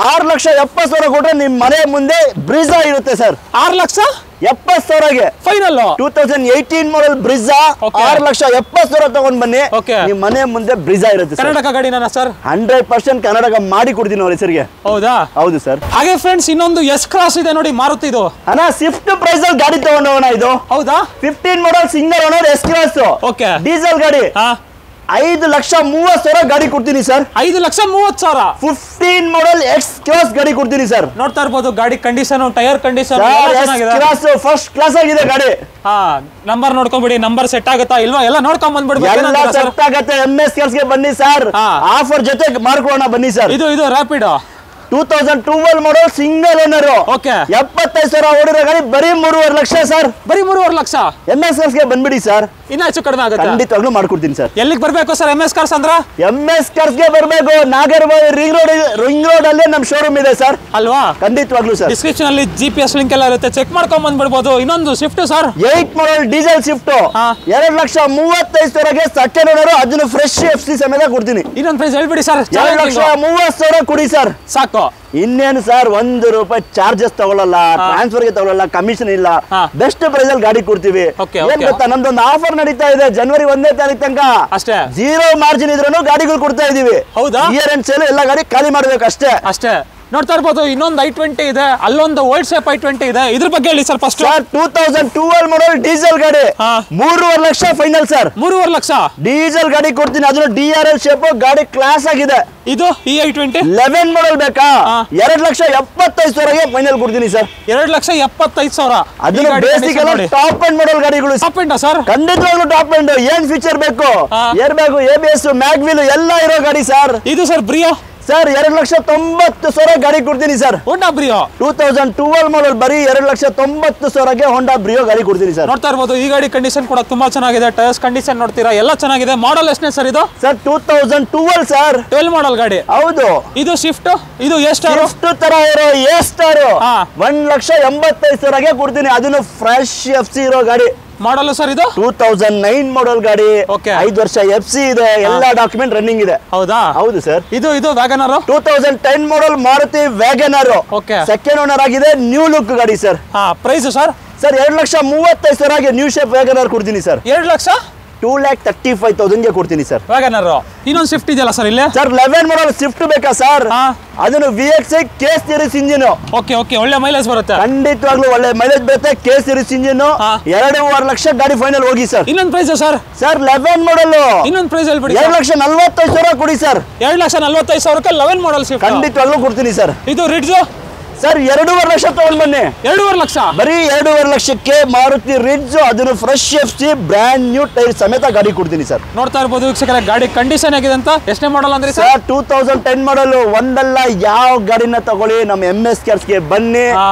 6,70,000 ಕೊಟ್ರೆ ನಿಮ್ ಮನೆ ಮುಂದೆ ಬ್ರಿಜಾ ಇರುತ್ತೆ ಸರ್. 6,70,000ಗೆ ಫೈನಲ್ 2018 ಮಾಡೆಲ್ ಬ್ರಿಜಾ 6,70,000 ತಗೊಂಡ್ ಬನ್ನಿ. ನಿಮ್ ಮನೆ ಮುಂದೆ ಬ್ರಿಜಾ ಇರುತ್ತೆ. ಕರ್ನಾಟಕ ಗಾಡಿನ ಸರ್? 100% ಕರ್ನಾಟಕ ಮಾಡಿ ಕೊಡ್ತೀನಿ ಅವ್ರ ಹೆಸರಿಗೆ. ಹೌದಾ? ಹೌದು ಸರ್. ಹಾಗೆ ಫ್ರೆಂಡ್ಸ್ ಇನ್ನೊಂದು ಎಸ್ ಕ್ರಾಸ್ ಇದೆ ನೋಡಿ ಮಾರುತಿ. ಇದು ಅಣ್ಣ ಸ್ವಿಫ್ಟ್ ಪ್ರೈಸ್ ಅಲ್ಲಿ ಗಾಡಿ ತಗೊಂಡವಣ. ಇದು ಹೌದಾ? 15 model single owner S cross okay diesel ಗಾಡಿ 5,30,000 ಗಾಡಿ ಕೊಡ್ತೀನಿ ಸರ್. 5,30,000 15 ಮಾಡೆಲ್ ಎಕ್ಸ್ ಕ್ರಾಸ್ ಗಾಡಿ ಕೊಡ್ತೀನಿ ಸರ್. ನೋಡ್ತಾ ಇರ್ಬೋದು ಗಾಡಿ condition tyre condition first class ಆಗಿದೆ ಗಾಡಿ. ನಂಬರ್ ನೋಡ್ಕೊಂಡ್ಬಿಡಿ, ನಂಬರ್ ಸೆಟ್ ಆಗುತ್ತಾ ಇಲ್ವಾ ಎಲ್ಲ ನೋಡ್ಕೊಂಡ್ ಬಂದ್ಬಿಡ್ಬೇಕು. ಎಲ್ಲ ಸೆಟ್ ಆಗುತ್ತೆ. MS ಗೆ ಬನ್ನಿ ಸರ್, ಆಫರ್ ಜೊತೆ ಮಾಡ್ಕೊಳ್ಳೋಣ ಬನ್ನಿ ಸರ್. ಇದು rapid 2012 model single owner okay 75,000 ಓಡಿರೋ ಗಾಡಿ ಬರೀ 3.5 ಲಕ್ಷ ಸರ್. ಬರೀ 3.5 ಲಕ್ಷ. MS ಗೆ ಬಂದ್ಬಿಡಿ ಸರ್, ಇನ್ನ ಹೆಚ್ಚು ಕಡಿಮೆ ಆಗುತ್ತೆ. ಖಂಡಿತವಾಗ್ಲೂ ಮಾಡ್ಕೊಡ್ತೀನಿ ಸರ್. ಎಲ್ಲಿಗೆ ಬರ್ಬೇಕು ಸರ್ MS ಕಾರ್ಸ್ ಅಂದ್ರೆ? MS ಕಾರ್ಸ್ ಗೆ ಬರ್ಬೇಕು. ನಾಗರಬಾವಿ ರಿಂಗ್ ರೋಡ್ ಅಲ್ಲಿ ನಮ್ ಶೋರೂಮ್ ಇದೆ ಸರ್. ಅಲ್ವಾ? ಖಂಡಿತವಾಗ್ಲೂ ಸರ್. ಡಿಸ್ಕ್ರಿಪ್ಷನ್ ಅಲ್ಲಿ GPS ಲಿಂಕ್ ಎಲ್ಲ ಇರುತ್ತೆ, ಚೆಕ್ ಮಾಡ್ಕೊಂಡ್ ಬಂದ್ಬಿಡ್ಬೋದು. ಇನ್ನೊಂದು Swift sir 8 model diesel Swift 2,35,000ಗೆ ಸೆಕೆಂಡ್ ಓನರ್, ಅದನ್ನು ಫ್ರೆಶ್ FC ಸಮೇತ ಕೊಡ್ತೀನಿ. ಇನ್ನೊಂದು ಪ್ರೈಸ್ ಹೇಳ್ಬಿಡಿ ಸರ್. 2,30,000 ಕೊಡಿ ಸರ್, ಸಾಕು. ಇನ್ನೇನು ಸರ್, ₹1 ಚಾರ್ಜಸ್ ತಗೊಳ್ಳಲ್ಲ, ಟ್ರಾನ್ಸ್ಫರ್ ಗೆ ತಗೊಳ್ಳಲ್ಲ, ಕಮಿಷನ್ ಇಲ್ಲ, ಬೆಸ್ಟ್ ಪ್ರೈಸ್ ಅಲ್ಲಿ ಗಾಡಿ ಕೊಡ್ತೀವಿ. ಏನ್ ಗೊತ್ತಾ, ನಮ್ದೊಂದು ಆಫರ್ ನಡೀತಾ ಇದೆ ಜನವರಿ 1ನೇ ತಾರೀಕು ತನಕ. ಅಷ್ಟೇ, 0 ಮಾರ್ಜಿನ್ ಇದ್ರೂ ಗಾಡಿಗಳು ಕೊಡ್ತಾ ಇದೀವಿ. ಹೌದಾ? ಇಯರ್ ಎಂಡ್ ಸೇಲ್ ಎಲ್ಲ ಗಾಡಿ ಖಾಲಿ ಮಾಡ್ಬೇಕು ಅಷ್ಟೇ. ನೋಡ್ತಾ ಇರ್ಬೋದು ಇನ್ನೊಂದು i20 ಇದೆ, ಅಲ್ಲೊಂದು ಓಲ್ಡ್ ಶೇಪ್ i20 ಇದೆ. ಇದ್ರ ಬಗ್ಗೆ ಹೇಳಿ sir first. Sir 2012 model diesel ಗಾಡಿ 3.5 lakh final sir. 3.5 lakh diesel ಗಾಡಿ ಕೊಡ್ತೀನಿ, ಅದನ್ನು DRL ಶೇಪ್ ಗಾಡಿ ಕ್ಲಾಸ್ ಆಗಿದೆ. ಇದು ಈ i20 11 ಮಾಡೆಲ್ ಬೇಕಾ 2,75,000ಗೆ ಫೈನಲ್ ಕೊಡ್ತೀನಿ ಸರ್. 2,75,000. ಅದನ್ನು ಬೇಸಿಕ್ ಎಲ್ಲ ಟಾಪ್ ಎಂಡ್ ಮಾಡೆಲ್ ಗಾಡಿಗಳು. Top end sir? ಖಂಡಿತವಾಗ್ಲೂ ಟಾಪ್ ಎಂಡ್. ಏನ್ ಫೀಚರ್ ಬೇಕು, ಏರ್ ಬ್ಯಾಗ್, ABS, ಮ್ಯಾಗ್ವಿಲ್ ಎಲ್ಲ ಇರೋ ಗಾಡಿ ಸರ್. ಇದು ಸರ್ ಬ್ರಿಯೋ ಸರ್ 2,90,000 ಗಾಡಿ ಕೊಡ್ತೀನಿ ಸರ್. ಹೋಂಡಾ ಬ್ರಿಯೋ 2012 ಮಾಡೆಲ್ ಬರೀ 2,90,000ಗೆ ಹೋಂಡಾ ಬ್ರಿಯೋ ಗಾಡಿ ಕೊಡ್ತೀನಿ ಸರ್. ನೋಡ್ತಾ ಇರ್ಬೋದು ಈ ಗಾಡಿ ಕಂಡೀಷನ್ ಕೂಡ ತುಂಬಾ ಚೆನ್ನಾಗಿದೆ. ಟೈರ್ಸ್ ಕಂಡೀಷನ್ ನೋಡ್ತೀರಾ ಎಲ್ಲ ಚೆನ್ನಾಗಿದೆ. ಮಾಡಲ್ ಎಷ್ಟನೇ ಸರ್ ಇದು? Sir 2012 sir. 12 ಮಾಡೆಲ್ ಗಾಡಿ. ಹೌದು. ಇದು ಶಿಫ್ಟ್, ಇದು ಎ ಸ್ಟಾರ್ ತರ ಇರೋ ಎ ಸ್ಟಾರ್ 1,85,000ಗೆ ಕೊಡ್ತೀನಿ, ಅದನ್ನು ಫ್ರೆಶ್ FC ಇರೋ ಗಾಡಿ. ಮಾಡಲ್ ಸರ್ ಇದು 2009 ಮಾಡೆಲ್ ಗಾಡಿ. 5 ವರ್ಷ FC ಇದೆ, ಎಲ್ಲ ಡಾಕ್ಯುಮೆಂಟ್ ರನ್ನಿಂಗ್ ಇದೆ. ಹೌದಾ? ಹೌದು ಸರ್. ಇದು WagonR 2010 model Maruti WagonR second owner ಆಗಿದೆ, ನ್ಯೂ ಲುಕ್ ಗಾಡಿ ಸರ್. Price sir? ಸರ್ 2,35,000ಗೆ ನ್ಯೂ ಶೇಪ್ ವ್ಯಾಗನರ್ ಕೊಡ್ತೀನಿ ಸರ್. 2,35,000ಗೆ ಕೊಡ್ತೀನಿ ಸರ್ ವ್ಯಾಗನರ್. ಇನ್ನೊಂದು ಸ್ವಿಫ್ಟ್ ಇದೆಯಲ್ಲ ಸರ್ ಇಲ್ಲಿ? ಸರ್ 11 ಮಾಡೆಲ್ ಸ್ವಿಫ್ಟ್ ಬೇಕಾ ಸರ್? ಅದನ್ನು VXI K series engine. Okay, ಒಳ್ಳೆ ಮೈಲೇಜ್ ಬರುತ್ತೆ. ಖಂಡಿತವಾಗ್ಲೂ ಒಳ್ಳೆ ಮೈಲೇಜ್ ಬರುತ್ತೆ. K ಸೀರೀಸ್ ಇಂಜಿನ್ 2.5 ಲಕ್ಷ ಗಾಡಿ ಫೈನಲ್ ಹೋಗಿ ಸರ್. ಇನ್ನೊಂದು ಪ್ರೈಸ್ ಸರ್? Sir 11 model. ಇನ್ನೊಂದು ಪ್ರೈಸ್ ಹೇಳ್ಬಿಡಿ. 2,45,000 ಕೊಡಿ ಸರ್. 2,45,000ಕ್ಕೆ 11 ಮಾಡೆಲ್ ಸ್ವಿಫ್ಟ್ ಖಂಡಿತವಾಗ್ಲೂ ಕೊಡ್ತೀನಿ ಸರ್. ಇದು ರಿಡ್ಜ್ ಸರ್ 2.5 ಲಕ್ಷ ತಗೊಂಡ್ ಬನ್ನಿ. 2.5 ಲಕ್ಷ ಬರೀ 2.5 ಲಕ್ಷಕ್ಕೆ ಮಾರುತಿ ರಿಡ್ಜ್, ಅದನ್ನು fresh FC brand new tyre ಸಮೇತ ಗಾಡಿ ಕೊಡ್ತೀನಿ ಸರ್. ನೋಡ್ತಾ ಇರ್ಬೋದು ವೀಕ್ಷಕರೇ ಗಾಡಿ ಕಂಡೀಷನ್ ಆಗಿದೆ ಅಂತ. ಎಷ್ಟನೇ ಮಾಡಲ್ ಅಂದ್ರೆ ಸರ್ 2010 ಮಾಡಲ್. ಒಂದಲ್ಲ ಯಾವ ಗಾಡಿನ ತಗೊಳ್ಳಿ, ನಮ್ಮ MS ಕಾರ್ಸ್ಗೆ ಬನ್ನಿ,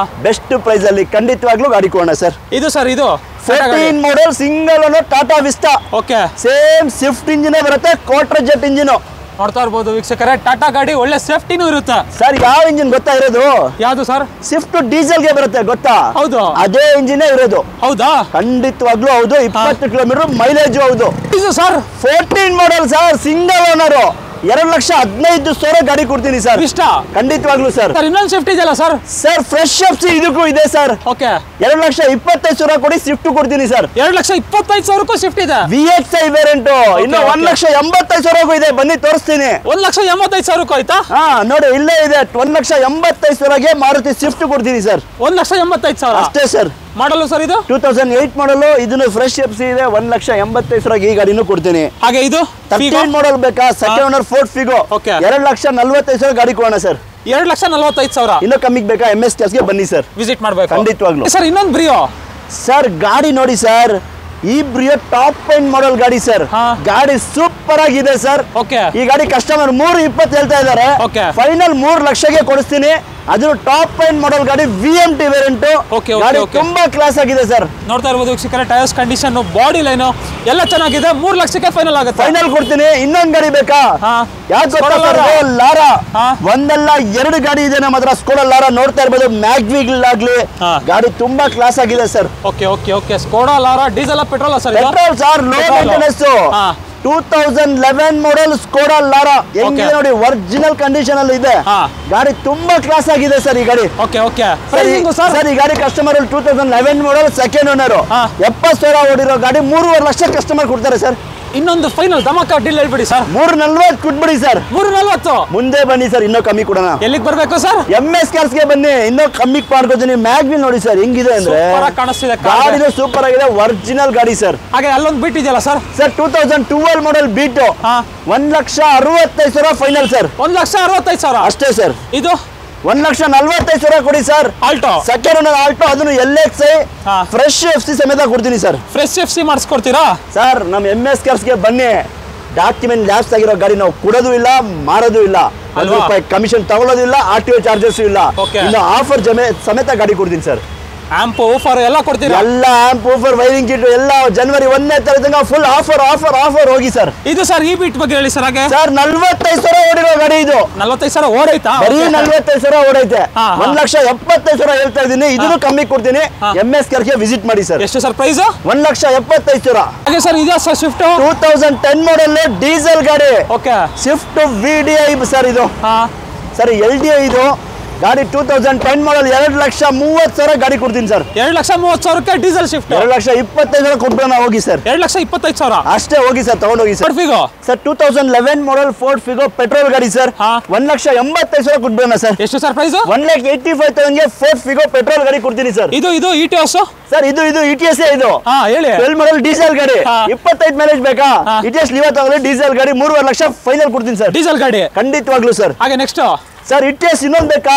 ಬೆಸ್ಟ್ ಪ್ರೈಸ್ ಅಲ್ಲಿ ಖಂಡಿತವಾಗ್ಲೂ ಗಾಡಿ ಕೊಡೋಣ ಸರ್. ಇದು ಸರ್ ಇದು 14 model single owner Tata Vista. Okay, same Swift engine ಬರುತ್ತೆ, ಕ್ವಾರ್ಟರ್ ಜೆಟ್ ಇಂಜಿನ್. ನೋಡ್ತಾ ಇರ್ಬೋದು ವೀಕ್ಷಕರೇ ಟಾಟಾ ಗಾಡಿ ಒಳ್ಳೆ ಸೇಫ್ಟಿನೂ ಇರುತ್ತೆ. ಸರ್ ಯಾವ ಇಂಜಿನ್ ಗೊತ್ತಾ ಇರೋದು? ಯಾವುದು ಸರ್? ಸ್ವಿಫ್ಟ್ ಡೀಸೆಲ್ ಗೆ ಬರುತ್ತೆ ಗೊತ್ತಾ? ಹೌದು, ಅದೇ ಇಂಜಿನ್ ಇರೋದು. ಹೌದಾ? ಖಂಡಿತವಾಗ್ಲೂ ಹೌದು. 20 ಕಿಲೋಮೀಟರ್ ಮೈಲೇಜ್ ಹೌದು. ಇದು sir 14 model sir, single owner 2,15,000 ಗಾಡಿ ಕೊಡ್ತೀನಿ ಸರ್. ಇಷ್ಟ? ಖಂಡಿತವಾಗ್ಲೂ ಸರ್. ಇನ್ನೊಂದು ಸ್ವಿಫ್ಟ್ ಇದೆಯಲ್ಲ ಸರ್? ಸರ್ ಫ್ರೆಶ್ FC ಇದಕ್ಕೂ ಇದೆ ಸರ್. ಓಕೆ, 2,25,000 ಕೊಡಿ, ಸ್ವಿಫ್ಟ್ ಕೊಡ್ತೀನಿ ಸರ್. 2,25,000ಕ್ಕೂ ಸ್ವಿಫ್ಟ್ ಇದೆ. VXI variant. ಇನ್ನು 1,85,000 ಇದೆ, ಬನ್ನಿ ತೋರಿಸ್ತೀನಿ. 1,85,000 ಆಯ್ತಾ? ನೋಡಿ ಇಲ್ಲೇ ಇದೆ. 1,85,000ಗೆ ಮಾರುತಿ ಸ್ವಿಫ್ಟ್ ಕೊಡ್ತೀನಿ ಸರ್. 1,85,000 ಅಷ್ಟೇ ಸರ್. ಮಾಡಲು ಸರ್ ಇದು 2008 ಮಾಡಲು, ಇದನ್ನು ಫ್ರೆಶ್ FC ಇದೆ. 1,85,000ಗೆ ಈ ಗಾಡಿನೂ ಕೊಡ್ತೀನಿ. ಹಾಗೆ ಇದು 13 ಮಾಡಲ್ ಬೇಕಾ? ಸೆಕೆಂಡ್ ಓನರ್ ಫೋರ್ಡ್ ಫಿಗೋ 2,45,000 ಗಾಡಿ ಕೊಡೋಣ ಸರ್. 2,45,000 ಇನ್ನೂ ಕಮ್ಮಿಗೆ ಬೇಕಾ MS Cars ಗೆ ಬನ್ನಿ ಸರ್, ವಿಸಿಟ್ ಮಾಡ್ಬೇಕು ಖಂಡಿತವಾಗ್ಲೂ ಸರ್. ಇನ್ನೊಂದು ಬ್ರಿಯೋ ಸರ್, ಗಾಡಿ ನೋಡಿ ಸರ್, ಈ ಬ್ರಿಯೋ ಟಾಪ್ ಎಂಡ್ ಮಾಡೆಲ್ ಗಾಡಿ ಸರ್. ಗಾಡಿ ಸೂಪರ್ ಆಗಿದೆ ಸರ್. ಓಕೆ, ಈ ಗಾಡಿ ಕಸ್ಟಮರ್ 320 ಹೇಳ್ತಾ ಇದ್ದಾರೆ. Okay. ಫೈನಲ್ 3 ಲಕ್ಷಕ್ಕೆ ಕೊಡಿಸ್ತೀನಿ. ಅದು ಟಾಪ್ ಎಂಡ್ ಮಾಡೆಲ್ ಗಾಡಿ VMT ವೇರಿಯಂಟ್. Okay, ಗಾಡಿ okay. ತುಂಬಾ ಕ್ಲಾಸ್ ಆಗಿದೆ ಸರ್. ನೋಡ್ತಾ ಇರ್ಬೋದು ವೀಕ್ಷಕರೇ, ಟೈರ್ಸ್ ಕಂಡೀಷನ್, ಬಾಡಿ ಲೈನು ಎಲ್ಲ ಚೆನ್ನಾಗಿದೆ. 3 ಲಕ್ಷಕ್ಕೆ ಫೈನಲ್ ಆಗುತ್ತೆ. ಫೈನಲ್ ಕೊಡ್ತೀನಿ. ಇನ್ನೊಂದು ಗಾಡಿ ಬೇಕಾ? ಯಾಕೆ ಲಾರಾ ಒಂದಲ್ಲ 2 ಗಾಡಿ ಇದೆ ನಮ್ಮ ಹತ್ರ. ಸ್ಕೋಡಾ ಲಾರಾ ನೋಡ್ತಾ ಇರ್ಬೋದು. ಮ್ಯಾಗ್ವಿಲ್ ಆಗ್ಲಿ ಗಾಡಿ ತುಂಬಾ ಕ್ಲಾಸ್ ಆಗಿದೆ sir. Okay okay okay. Skoda Lara diesel petrol sir? Petrol sir, low maintenance. 2011 model Skoda Lara ಹೆಂಗಿದೆ ನೋಡಿ, ಒರಿಜಿನಲ್ ಕಂಡೀಷನ್ ಅಲ್ಲಿ ಇದೆ. ಗಾಡಿ ತುಂಬಾ ಕ್ಲಾಸ್ ಆಗಿದೆ ಸರ್ ಈ ಗಾಡಿ. Okay okay. ಸರ್ ಈ ಗಾಡಿ ಕಸ್ಟಮರ್ 2011 ಮಾಡೆಲ್ ಸೆಕೆಂಡ್ ಓನರ್, 70,000 ಓಡಿರೋ ಗಾಡಿ 3.5 ಲಕ್ಷ ಕಸ್ಟಮರ್ ಕೊಡ್ತಾರೆ ಸರ್. ಇನ್ನೊಂದು ಫೈನಲ್ ಧಮಾಕ ಡೀಲ್ ಹೇಳ್ಬಿಡಿ ಸರ್. 340 ಕೊಟ್ಬಿಡಿ ಸರ್. 340 ಮುಂದೆ ಬನ್ನಿ ಸರ್, ಇನ್ನೂ ಕಮ್ಮಿ ಕೊಡೋಣ. ಎಲ್ಲಿಗೆ ಬರ್ಬೇಕು ಸರ್? MS Cars ಗೆ ಬನ್ನಿ, ಇನ್ನೂ ಕಮ್ಮಿ ಮಾಡ್ಕೊತೀನಿ. ಮ್ಯಾಗ್ವಿಲ್ ನೋಡಿ ಸರ್ ಹೆಂಗಿದೆ ಅಂದ್ರೆ, ಕಾಣಿಸ್ತಿದೆ. ಗಾಡಿನೂ ಸೂಪರ್ ಆಗಿದೆ, ಒರಿಜಿನಲ್ ಗಾಡಿ ಸರ್. ಹಾಗೆ ಅಲ್ಲೊಂದು ಬೀಟ್ ಇದೆಯಲ್ಲ sir? Sir 2012 model Beat 1,65,000 final sir. 1,65,000 ಅಷ್ಟೇ ಸರ್. ಇದು 1,45,000 ಕೊಡಿ sir. Alto second owner Alto, ಅದನ್ನು LXi ಫ್ರೆಶ್ FC ಸಮೇತ ಕೊಡ್ತೀನಿ ಸರ್. ಫ್ರೆಶ್ FC ಮಾಡಿಸ್ಕೊಡ್ತೀರಾ ಸರ್? ನಮ್ಮ MS Cars ಗೆ ಬನ್ನಿ. ಡಾಕ್ಯುಮೆಂಟ್ ಲ್ಯಾಪ್ಸ್ ಆಗಿರೋ ಗಾಡಿ ನಾವು ಕೊಡೋದು ಇಲ್ಲ, ಮಾರೋದು ಇಲ್ಲ, ₹1 ಕಮಿಷನ್ ತಗೊಳ್ಳೋದಿಲ್ಲ, RTO ಚಾರ್ಜಸ್ ಇಲ್ಲ. ಇನ್ನು ಆಫರ್ ಸಮೇತ ಗಾಡಿ ಕೊಡ್ತೀನಿ ಸರ್. ಆಂಪ್ ಆಫರ್ ಎಲ್ಲ ಕೊಡ್ತೀರಾ? ಎಲ್ಲ ಆಂಪ್ ಆಫರ್, ವೈರಿಂಗ್ ಕಿಟ್ ಎಲ್ಲ ಜನವರಿ 1ನೇ ತಾರೀಕು ಫುಲ್ ಆಫರ್ ಆಫರ್ ಆಫರ್ ಹೋಗಿ ಸರ್. ಇದು ಸರ್ ಈ ಬೀಟ್ ಬಗ್ಗೆ ಹೇಳಿ ಸರ್. ಹಾಗೆ ಸರ್ 45,000 ಓಡಿರೋ ಗಾಡಿ ಇದು. 45,000 ಓಡೈತಾ? ಬರೀ 45,000 ಓಡೈತೆ. 1,70,000 ಹೇಳ್ತಾ ಇದ್ದೀನಿ. ಇದನ್ನು ಕಮ್ಮಿ ಕೊಡ್ತೀನಿ. MS Cars ಗೆ ವಿಸಿಟ್ ಮಾಡಿ ಸರ್. ಎಷ್ಟು ಸರ್ ಪ್ರೈಸ್? 1,70,000. ಹಾಗೆ ಸರ್ ಇದೆ ಸರ್ ಸ್ವಿಫ್ಟ್ 2010 ಮಾಡೆಲ್ ಡೀಸೆಲ್ ಗಾಡಿ. ಓಕೆ, ಸ್ವಿಫ್ಟ್ VDI ಸರ್ ಇದು. ಸರ್ LDI ಇದು ಗಾಡಿ 2010 ಮಾಡೆಲ್ 2,30,000 ಗಾಡಿ ಕೊಡ್ತೀನಿ ಸರ್. 2,30,000ಕ್ಕೆ ಡೀಸೆಲ್ ಶಿಫ್ಟ್. 2,25,000 ಕೊಟ್ಬಿಡೋಣ ಹೋಗಿ ಸರ್. 2,25,000 ಅಷ್ಟೇ ಹೋಗಿ ಸರ್, ತಗೊಂಡೋಗಿ sir. Figo sir 2011 model Ford Figo petrol ಗಾಡಿ ಸರ್. 1,85,000 ಕೊಟ್ಬಿಡೋಣ ಸರ್. ಎಷ್ಟು ಸರ್ ಪ್ರೈಸ್? 1,85,000ಗೆ ಫೋರ್ಡ್ ಫಿಗೋ ಪೆಟ್ರೋಲ್ ಗಾಡಿ ಕೊಡ್ತೀನಿ ಸರ್. ಇದು ETS ಸರ್, ಇದು ETS ಇದು. ಹೇಳಿ. 12 ಮಾಡೆಲ್ ಡೀಸೆಲ್ ಗಾಡಿ, 25 ಮೈಲೇಜ್ ಬೇಕಾ? ETS ಲಿವರ್ ತಗೊಳ್ಳಿ, ಡೀಸೆಲ್ ಗಾಡಿ 3.5 ಲಕ್ಷ ಫೈನಲ್ ಕೊಡ್ತೀನಿ ಸರ್. ಡೀಸೆಲ್ ಗಾಡಿ ಖಂಡಿತವಾಗ್ಲೂ ಸರ್. ಹಾಗೆ ನೆಕ್ಸ್ಟ್ ಸರ್ ETS ಇನ್ನೊಂದು ಬೇಕಾ?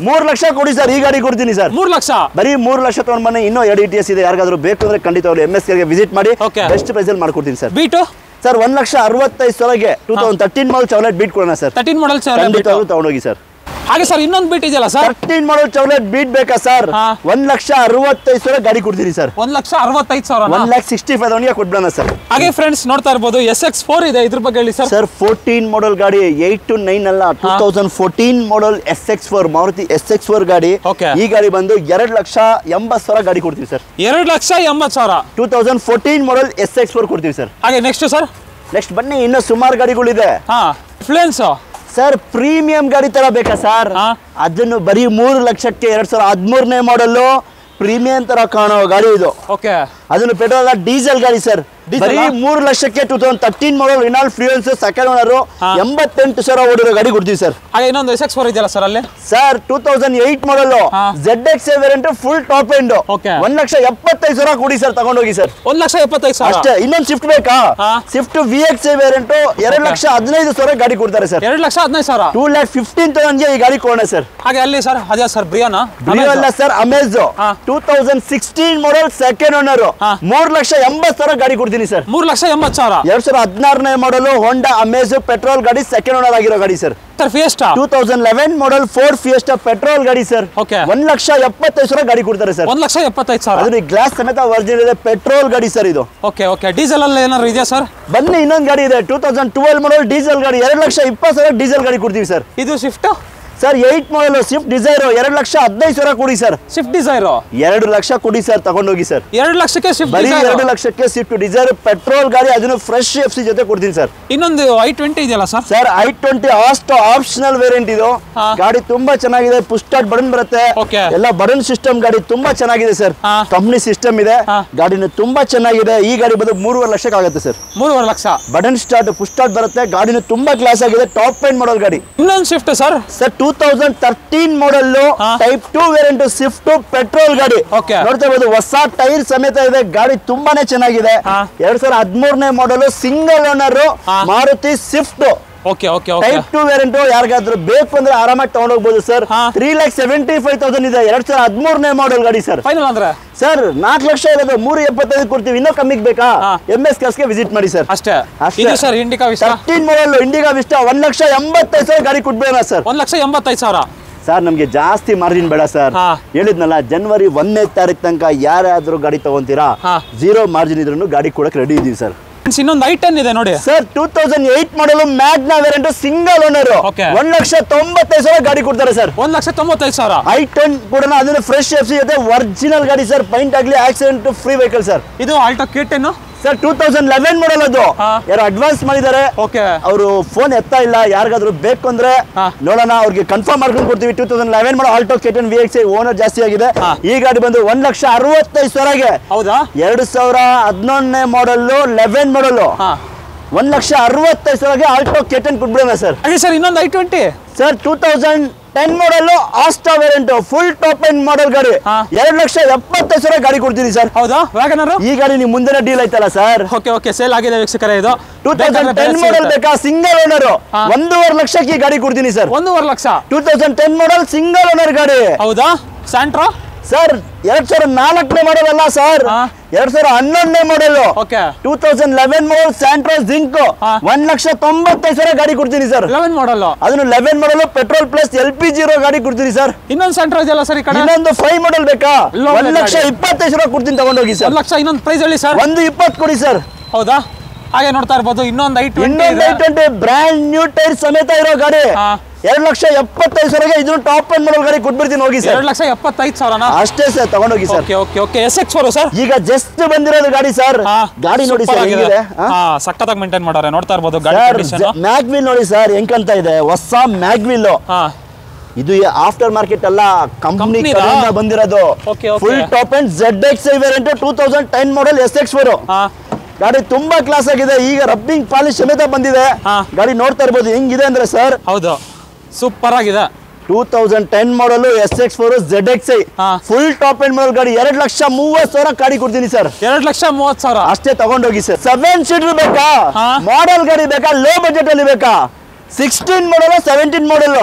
3 ಲಕ್ಷ ಕೊಡಿ ಸರ್, ಈ ಗಾಡಿ ಕೊಡ್ತೀನಿ ಸರ್. 3 ಲಕ್ಷ ಬರೀ 3 ಲಕ್ಷ ತಗೊಂಡ್ ಬನ್ನಿ. ಇನ್ನೂ 2 ETS ಇದೆ. ಯಾರಿಗಾದ್ರೂ ಬೇಕು ಅಂದ್ರೆ ಖಂಡಿತವಾಗ್ಲೂ MS Cars ಗೆ ವಿಸಿಟ್ ಮಾಡಿ. ಬೆಸ್ಟ್ ಪ್ರೈಸ್ ಅಲ್ಲಿ ಮಾಡ್ಕೊಡ್ತೀನಿ ಸರ್. ಬೀಟು ಸರ್ 1,65,000ಗೆ 2013 ಮಾಡೆಲ್ ಚಾವ್ಲೆಟ್ ಬೀಟ್ ಕೊಡೋಣ ಸರ್. 13 ಮಾಡೆಲ್ ಖಂಡಿತವಾಗ್ಲೂ ತಗೊಂಡೋಗಿ ಸರ್. ಹಾಗೆ ಸರ್ ಇನ್ನೊಂದು ಬೀಟ್ ಇದೆಯಲ್ಲ ಸರ್? 13 ಮಾಡೆಲ್ ಚಾವ್ಲೆಟ್ ಬೀಟ್ ಬೇಕಾ ಸರ್? 1,65,000 ಗಾಡಿ ಕೊಡ್ತೀನಿ ಸರ್. 1,65,000 1,65,000 ಕೊಟ್ಬಿಡೋಣ ಸರ್. ಹಾಗೆ ಫ್ರೆಂಡ್ಸ್ ನೋಡ್ತಾ ಇರ್ಬೋದು SX4 ಇದೆ, ಇದ್ರ ಬಗ್ಗೆ ಹೇಳಿ ಸರ್. ಸರ್ 14 ಮಾಡೆಲ್ ಗಾಡಿ, 8 to 9 ಅಲ್ಲ, 2014 ಮಾಡೆಲ್ SX4 ಮಾರುತಿ SX4 ಗಾಡಿ. ಈ ಗಾಡಿ ಬಂದು 2,80,000 ಗಾಡಿ ಕೊಡ್ತೀವಿ ಸರ್. 2,80,000 2014 ಮಾಡೆಲ್ SX4 ಕೊಡ್ತೀವಿ ಸರ್. ಹಾಗೆ ನೆಕ್ಸ್ಟ್ ಸರ್? ನೆಕ್ಸ್ಟ್ ಬನ್ನಿ, ಇನ್ನೂ ಸುಮಾರು ಗಾಡಿಗಳಿದೆ. ಇನ್ಫ್ಲುಯೆನ್ಸ್ ಸರ್ ಪ್ರೀಮಿಯಂ ಗಾಡಿ ತರ ಬೇಕಾ ಸರ್? ಅದನ್ನು ಬರೀ 3 ಲಕ್ಷಕ್ಕೆ 2013ನೇ ಮಾಡೆಲ್ ಪ್ರೀಮಿಯಂ ತರ ಕಾಣೋ ಗಾಡಿ ಇದು. ಓಕೆ, ಅದನ್ನು ಪೆಟ್ರೋಲ್ ಡೀಸೆಲ್ ಗಾಡಿ ಸರ್. ಬರೀ 3 ಲಕ್ಷಕ್ಕೆ 2013 ಮಾಡೆಲ್ ರಿನಾಲ್ಟ್ ಫ್ಲೂಯೆನ್ಸ್ ಸೆಕೆಂಡ್ ಓನರ್ 88,000 ಓಡಿರೋ ಗಾಡಿ ಕೊಡ್ತೀವಿ ಸರ್. ಹಾಗೆ ಇನ್ನೊಂದು SX4 ಇದೆಯಲ್ಲ ಸರ್ ಅಲ್ಲಿ? Sir 2008 model ZXi variant full top end 1,75,000 ಕೊಡಿ ಸರ್, ತಗೊಂಡೋಗಿ ಸರ್. 1,75,000 ಅಷ್ಟೇ. ಇನ್ನೊಂದು ಶಿಫ್ಟ್ ಬೇಕಾ? ಶಿಫ್ಟ್ VXi ವೇರಿಯಂಟ್ 2,15,000 ಗಾಡಿ ಕೊಡ್ತಾರೆ ಸರ್. 2,15,000 2,15,000 ಈ ಗಾಡಿ ಕೊಡೋಣ ಸರ್. ಹಾಗೆ ಅಲ್ಲಿ ಸರ್ ಅದೇ ಸರ್ ಬ್ರಿಯಾನಾ? ಬ್ರಿಯೋ ಅಲ್ಲ sir, Amaze 2016 model second owner 3,80,000 ಗಾಡಿ ಕೊಡ್ತೀನಿ ಸರ್. 3,80,000 2016ನೇ ಮಾಡೆಲ್ ಹೋಂಡಾ ಅಮೇಜ್ ಪೆಟ್ರೋಲ್ ಗಾಡಿ ಸೆಕೆಂಡ್ ಓನರ್ ಆಗಿರೋ ಗಾಡಿ sir. Fiesta 2011 model Ford Fiesta petrol ಗಾಡಿ ಸರ್. 1,75,000 ಗಾಡಿ ಕೊಡ್ತಾರೆ ಸರ್. 1,75,000 ಅದು ಗ್ಲಾಸ್ ಸಮೇತ ಒರಿಜಿನಲ್ ಇದೆ, ಪೆಟ್ರೋಲ್ ಗಾಡಿ ಸರ್ ಇದು. Okay okay. ಡೀಸೆಲ್ ಅಲ್ಲಿ ಏನಾದ್ರು ಇದೆಯಾ ಸರ್? ಬನ್ನಿ, ಇನ್ನೊಂದು ಗಾಡಿ ಇದೆ 2012 ಮಾಡೆಲ್ ಡೀಸೆಲ್ ಗಾಡಿ, 2,20,000 ಡೀಸೆಲ್ ಗಾಡಿ ಕೊಡ್ತೀವಿ ಸರ್. ಇದು Swift sir 8 model Swift Dzire 2,15,000 ಕೊಡಿ ಸರ್. ಸ್ವಿಫ್ಟ್ ಡಿಸೈರ್ 2 ಲಕ್ಷ ಕೊಡಿ ಸರ್, ತಗೊಂಡೋಗಿ ಸರ್. 2 ಲಕ್ಷಕ್ಕೆ ಸ್ವಿಫ್ಟ್ ಬರೀ 2 ಲಕ್ಷಕ್ಕೆ ಸ್ವಿಫ್ಟ್ ಡಿಸೈರ್ ಪೆಟ್ರೋಲ್ ಗಾಡಿ, ಅದನ್ನು ಫ್ರೆಶ್ FC ಜೊತೆ ಕೊಡ್ತೀನಿ ಸರ್. ಇನ್ನೊಂದು i20 ಇದೆಯಲ್ಲ sir? Sir i20 optional variant ಇದು. ಗಾಡಿ ತುಂಬಾ ಚೆನ್ನಾಗಿದೆ, ಪುಷ್ ಸ್ಟಾರ್ಟ್ ಬಟನ್ ಬರುತ್ತೆ, ಎಲ್ಲ ಬಟನ್ ಸಿಸ್ಟಮ್ ಗಾಡಿ ತುಂಬಾ ಚೆನ್ನಾಗಿದೆ ಸರ್. ಕಂಪ್ನಿ ಸಿಸ್ಟಮ್ ಇದೆ, ಗಾಡಿನ ತುಂಬಾ ಚೆನ್ನಾಗಿದೆ. ಈ ಗಾಡಿ ಬಂದು 3.5 ಲಕ್ಷಕ್ಕೆ ಆಗುತ್ತೆ sir. 3.5 lakh. Button start push start ಬರುತ್ತೆ, ಗಾಡಿನ ತುಂಬಾ ಕ್ಲಾಸ್ ಆಗಿದೆ, ಟಾಪ್ ಎಂಡ್ ಮಾಡೆಲ್ ಗಾಡಿ. ಇನ್ನೊಂದು Swift sir 2013 model type 2 variant Swift petrol ಗಾಡಿ. ನೋಡ್ತಾ ಇರ್ಬೋದು, ಹೊಸ ಟೈರ್ ಸಮೇತ ಇದೆ, ಗಾಡಿ ತುಂಬಾನೇ ಚೆನ್ನಾಗಿದೆ. 2013ನೇ model single owner Maruti Swift okay okay okay type 2 variant ಯಾರಿಗಾದ್ರೂ ಬೇಕು ಅಂದ್ರೆ ಆರಾಮಾಗಿ ತಗೊಂಡೋಗ್ಬೋದು ಸರ್. 3,75,000 ಇದೆ, 2013ನೇ ಮಾಡೆಲ್ ಗಾಡಿ ಸರ್. ಫೈನಲ್ ಅಂದ್ರೆ ಸರ್ 4 ಲಕ್ಷ ಇರೋದು 3,75 ಕೊಡ್ತೀವಿ, ಇನ್ನೂ ಕಮ್ಮಿಗೆ ಬೇಕಾ MS ಕಾರ್ಸ್ಗೆ ವಿಸಿಟ್ ಮಾಡಿ ಸರ್. ಅಷ್ಟೇ. ಇದು sir Indica Vista 13 model Indica Vista 1,85,000 ಗಾಡಿ ಕೊಡ್ಬೇಡ ಸರ್. 1,85,000 ಸರ್ ನಮ್ಗೆ ಜಾಸ್ತಿ ಮಾರ್ಜಿನ್ ಬೇಡ ಸರ್. ಹೇಳಿದ್ನಲ್ಲ ಜನವರಿ 1ನೇ ತಾರೀಕು ತನಕ ಯಾರಾದ್ರೂ ಗಾಡಿ ತಗೊಂತೀರಾ 0 ಮಾರ್ಜಿನ್ ಇದ್ರೂ ಗಾಡಿ ಕೊಡಕ್ಕೆ ರೆಡಿ ಇದೀವಿ ಸರ್. ಇನ್ನೊಂದು i10 ಇದೆ ನೋಡಿ ಸರ್, 2008 ಮಾಡಲು ಮ್ಯಾಗ್ನಾ ವೇರಿಯಂಟ್ ಸಿಂಗಲ್ ಓನರ್ 1,95,000 ಗಾಡಿ ಕೊಡ್ತಾರೆ ಸರ್. 1,95,000 i10 ಕೂಡ ಅದನ್ನ ಫ್ರೆಶ್ FC ಜೊತೆ ಒರಿಜಿನಲ್ ಗಾಡಿ ಸರ್. ಪೈಂಟ್ ಆಗ್ಲಿ ಆಕ್ಸಿಡೆಂಟ್ ಫ್ರೀ ವೆಹಿಕಲ್ ಸರ್. ಇದು ಆಲ್ಟೋ K10 ಸರ್ 2011 ಮಾಡಲ್ ಅದು. ಯಾರು ಅಡ್ವಾನ್ಸ್ ಮಾಡಿದ್ದಾರೆ, ಅವರು ಫೋನ್ ಎತ್ತಾ ಇಲ್ಲ. ಯಾರಿಗಾದ್ರೂ ಬೇಕು ಅಂದ್ರೆ ನೋಡೋಣ, ಅವ್ರಿಗೆ ಕನ್ಫರ್ಮ್ ಮಾಡ್ಕೊಂಡು ಕೊಡ್ತೀವಿ. 2011 ಮಾಡಲ್ ಆಲ್ಟೋ K10 VXi ಓನರ್ ಜಾಸ್ತಿ ಆಗಿದೆ. ಈ ಗಾಡಿ ಬಂದು 1,65,000ಗೆ. ಹೌದಾ? 2011ನೇ ಮಾಡಲ್ 11 ಮಾಡಲ್ 1,65,000ಗೆ ಆಲ್ಟೋ K10 ಕೊಟ್ಬಿಡೋಣ ಸರ್. ಹಾಗೆ ಸರ್ ಇನ್ನೊಂದು i20 sir 2010 model Asta variant full top end model ಗಾಡಿ 2,70,000 ಗಾಡಿ ಕೊಡ್ತೀನಿ ಸರ್. ಹೌದಾ? ವ್ಯಾಗನರ್ ಈ ಗಾಡಿ ನಿಮ್ ಮುಂದೆ ಡೀಲ್ ಆಯ್ತಲ್ಲ ಸರ್. ಓಕೆ ಓಕೆ ಸೇಲ್ ಆಗಿದೆ ವೀಕ್ಷಕರೇ. ಇದು 2010 ಮಾಡಲ್ ಬೇಕಾ ಸಿಂಗಲ್ ಓನರ್ 1.5 ಲಕ್ಷಕ್ಕೆ ಈ ಗಾಡಿ ಕೊಡ್ತೀನಿ sir. 1.5 lakh 2010 model single owner ಗಾಡಿ. ಹೌದಾ? ಸ್ಯಾಂಟ್ರೋ ಸರ್ 2004ನೇ ಮಾಡಲ್ ಅಲ್ಲ ಸರ್, 2011ನೇ ಮಾಡಲ್ 2011 ಮಾಡಲ್ ಸ್ಯಾಂಟ್ರೋ ಜಿಂಕ್ 1,95,000 ಗಾಡಿ ಕೊಡ್ತೀನಿ ಸರ್. 11 ಮಾಡಲ್ ಅದನ್ನು 11 ಮಾಡಲ್ ಪೆಟ್ರೋಲ್ ಪ್ಲಸ್ LPG ಇರೋ ಗಾಡಿ ಕೊಡ್ತೀನಿ ಸರ್. ಇನ್ನೊಂದು ಸ್ಯಾಂಟ್ರೋ ಇದೆಯಲ್ಲ ಸರ್ ಈ ಕಡೆ, ಇನ್ನೊಂದು 5 ಮಾಡಲ್ ಬೇಕಾ 1,25,000 ಕೊಡ್ತೀನಿ ತಗೊಂಡೋಗಿ ಸರ್. 1 ಲಕ್ಷ. ಇನ್ನೊಂದು ಪ್ರೈಸ್ ಹೇಳಿ ಸರ್. 1,20,000 ಕೊಡಿ ಸರ್. ಹೌದಾ? ಹಾಗೆ ನೋಡ್ತಾ ಇರ್ಬೋದು ಇನ್ನೊಂದು i20 ಬ್ರ್ಯಾಂಡ್ ನ್ಯೂ ಟೈರ್ ಸಮೇತ ಇರೋ ಗಾಡಿ 2,70,000ಗೆ ಇದನ್ನು ಟಾಪ್ ಎಂಡ್ ಮಾಡಲ್ ಗಾಡಿ ಕೊಟ್ಬಿಡ್ತೀನಿ ಹೋಗಿ ಸರ್. 2,75,000 ಅಷ್ಟೇ ಸರ್, ತಗೊಂಡೋಗಿ sir. Okay okay okay SX4 sir ಈಗ ಜಸ್ಟ್ ಬಂದಿರೋದು ಗಾಡಿ ಸರ್. ಗಾಡಿ ನೋಡಿ ಸರ್ ಹೇಗಿದೆ, ಸಕ್ಕತ್ತಾಗಿ ಮೇಂಟೈನ್ ಮಾಡೋರೆ. ನೋಡ್ತಾ ಇರ್ಬೋದು ಗಾಡಿ ಕಂಡೀಷನ್. ಮ್ಯಾಗ್ವಿಲ್ ನೋಡಿ ಸರ್ ಹೆಂಗಂತ ಇದೆ, ಹೊಸ ಮ್ಯಾಗ್ವಿಲ್. ಇದು ಆಫ್ಟರ್ ಮಾರ್ಕೆಟ್ ಅಲ್ಲ, ಕಂಪನಿ ಕಡೆಯಿಂದ ಬಂದಿರೋದು. Full top end ZXi variant 2010 ಮಾಡಲ್ SX4 ಗಾಡಿ ತುಂಬಾ ಕ್ಲಾಸ್ ಆಗಿದೆ. ಈಗ ರಬ್ಬಿಂಗ್ ಪಾಲಿಶ್ ಸಮೇತ ಬಂದಿದೆ. ಗಾಡಿ ನೋಡ್ತಾ ಇರ್ಬೋದು ಹೆಂಗಿದೆ ಅಂದ್ರೆ ಸರ್. ಹೌದು, ಸೂಪರ್ ಆಗಿದೆ. 2010 ಮಾಡಲ್ SX4 ZXi full top end model ಗಾಡಿ 2,30,000 ಗಾಡಿ ಕೊಡ್ತೀನಿ ಸರ್. 2,30,000 ಅಷ್ಟೇ ತಗೊಂಡೋಗಿ ಸರ್. 7 ಸೀಟರ್ ಬೇಕಾ, ಮಾಡೆಲ್ ಗಾಡಿ ಬೇಕಾ, ಲೋ ಬಜೆಟ್ ಅಲ್ಲಿ ಬೇಕಾ, 16 ಮಾಡಲ್ 17 ಮಾಡಲ್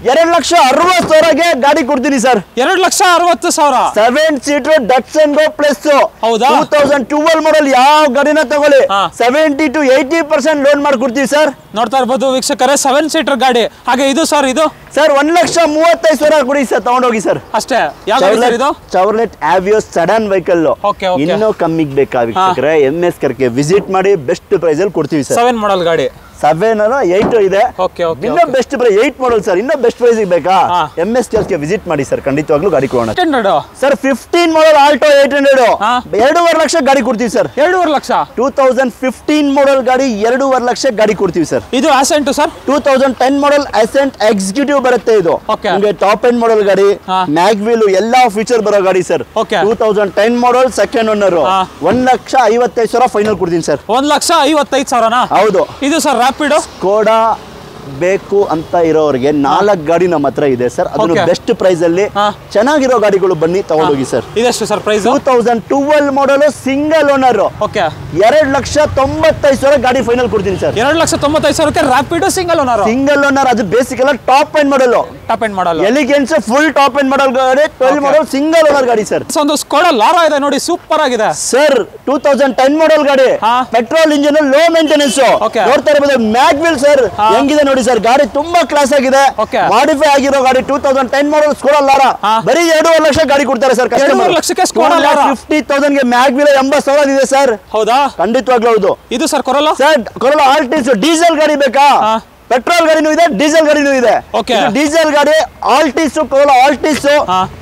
2,60,000ಗೆ ಗಾಡಿ ಕೊಡ್ತೀನಿ sir. 2,60,000 7 seater Datsun go plus 2012 ಮಾಡಲ್ ಯಾವ ಗಾಡಿನ ತಗೊಳ್ಳಿ 70 to 80% ಲೋನ್ ಮಾಡ್ಕೊಡ್ತೀವಿ ಸರ್. ನೋಡ್ತಾ ಇರ್ಬೋದು ವೀಕ್ಷಕರೇ 7 ಸೀಟರ್ ಗಾಡಿ. ಹಾಗೆ ಇದು ಸರ್, ಇದು ಸರ್ 1,35,000 ಕೊಡಿ ಸರ್, ತಗೊಂಡೋಗಿ ಸರ್. ಅಷ್ಟೇ. ಯಾವ ಗಾಡಿ ಸರ್ ಇದು? ಚೌರ್ಲೆಟ್ ಆವಿಯೋ ಸಡನ್ ವೆಹಿಕಲ್. ಇನ್ನೂ ಕಮ್ಮಿಗೆ ಬೇಕಾ ವೀಕ್ಷಕರೇ MS ಕಾರ್ಗೆ ವಿಸಿಟ್ ಮಾಡಿ, ಬೆಸ್ಟ್ ಪ್ರೈಸ್ ಅಲ್ಲಿ ಕೊಡ್ತೀವಿ ಸರ್. 7 ಮಾಡಲ್ ಗಾಡಿ 7 ಅಲ್ಲ 8 ಇದೆ. ಇನ್ನೂ ಬೆಸ್ಟ್ ಪ್ರೈಸ್ 8 ಮಾಡಲ್ ಸರ್. ಇನ್ನೂ ಬೆಸ್ಟ್ ಪ್ರೈಸ್ ಬೇಕಾ MS ಕಾರ್ಗೆ ವಿಸಿಟ್ ಮಾಡಿ ಸರ್, ಖಂಡಿತವಾಗ್ಲೂ ಗಾಡಿ ಕೊಡೋಣ ಸರ್. 15 ಮಾಡಲ್ ಆಲ್ಟೋ 800 2.5 ಲಕ್ಷ ಗಾಡಿ ಕೊಡ್ತೀವಿ ಸರ್. 2.5 ಲಕ್ಷ 2015 ಮಾಡಲ್ ಗಾಡಿ 2.5 ಲಕ್ಷ ಗಾಡಿ ಕೊಡ್ತೀವಿ ಸರ್. ಇದು ಅಸೆಂಟ್ ಸರ್ 2010 ಮಾಡಲ್ ಅಸೆಂಟ್ ಎಕ್ಸಿಕ್ಯೂಟಿವ್ ಬರುತ್ತೆ. ಇದು ನಿಮಗೆ ಟಾಪ್ ಎಂಡ್ ಮಾಡಲ್ ಗಾಡಿ, ಮ್ಯಾಗ್ವಿಲ್ ಎಲ್ಲಾ ಫೀಚರ್ ಬರೋ ಗಾಡಿ sir. 2010 model second owner 1,55,000 final ಕೊಡ್ತೀನಿ ಸರ್. 1,55,000 ಹೌದು. ಇದು ಸರ್ ರ್ಯಾಪಿಡೋ ಸ್ಕೋಡಾ ಬೇಕು ಅಂತ ಇರೋರಿಗೆ 4 ಗಾಡಿ ನಮ್ಮ ಹತ್ರ ಇದೆ ಸರ್. ಅದನ್ನು ಬೆಸ್ಟ್ ಪ್ರೈಸ್ ಅಲ್ಲಿ ಚೆನ್ನಾಗಿರೋ ಗಾಡಿಗಳು ಬನ್ನಿ ತಗೊಂಡೋಗಿ ಸರ್. ಇದೆಷ್ಟು sir price? 2012 model single owner 2,90,000 ಗಾಡಿ ಫೈನಲ್ ಕೊಡ್ತೀನಿ ಸರ್. 2,90,000ಕ್ಕೆ ರ್ಯಾಪಿಡೋ ಸಿಂಗಲ್ ಓನರ್. ಅದು ಬೇಸಿಕ್ ಅಲ್ಲ, top end model. Top end model elegance full top end model ಗಾಡಿ 12 ಮಾಡಲ್ ಸಿಂಗಲ್ ಓನರ್ ಗಾಡಿ ಸರ್. ಒಂದು ಸ್ಕೋಡಾ ಲಾರಾ ಇದೆ ನೋಡಿ, ಸೂಪರ್ ಆಗಿದೆ ಸರ್. 2010 ಮಾಡಲ್ ಗಾಡಿ, ಪೆಟ್ರೋಲ್ ಇಂಜಿನ್, ಲೋ ಮೇಂಟೆನೆನ್ಸ್. ನೋಡ್ತಾ ಇರಬಹುದು ಮ್ಯಾಗ್ವಿಲ್ ಸರ್ ಹೆಂಗಿದೆ ನೋಡಿ ಸರ್. ಗಾಡಿ ತುಂಬಾ ಕ್ಲಾಸ್ ಆಗಿದೆ, ಮಾಡಿಫೈ ಆಗಿರೋ ಗಾಡಿ. 2010 ಮಾಡಲ್ ಸ್ಕೋಡಾ ಲಾರಾ ಬರೀ 2.5 ಲಕ್ಷ ಗಾಡಿ ಕೊಡ್ತಾರೆ ಸರ್. 2.5 ಲಕ್ಷಕ್ಕೆ ಸ್ಕೋಡಾ ಲಾರಾ 50,000ಗೆ ಮ್ಯಾಗ್ವಿಲ್ 80,000 ಇದೆ ಸರ್. ಹೌದಾ? ಖಂಡಿತವಾಗ್ಲೂ ಹೌದು. ಇದು ಸರ್ corolla sir, corolla Altis diesel ಗಾಡಿ ಬೇಕಾ? ಪೆಟ್ರೋಲ್ ಗಾಡಿನೂ ಇದೆ, ಡೀಸೆಲ್ ಗಾಡಿನೂ ಇದೆ. ಡೀಸೆಲ್ ಗಾಡಿ ಆಲ್ಟಿಸ್, ಕೊರೋಲಾ ಆಲ್ಟಿಸ್,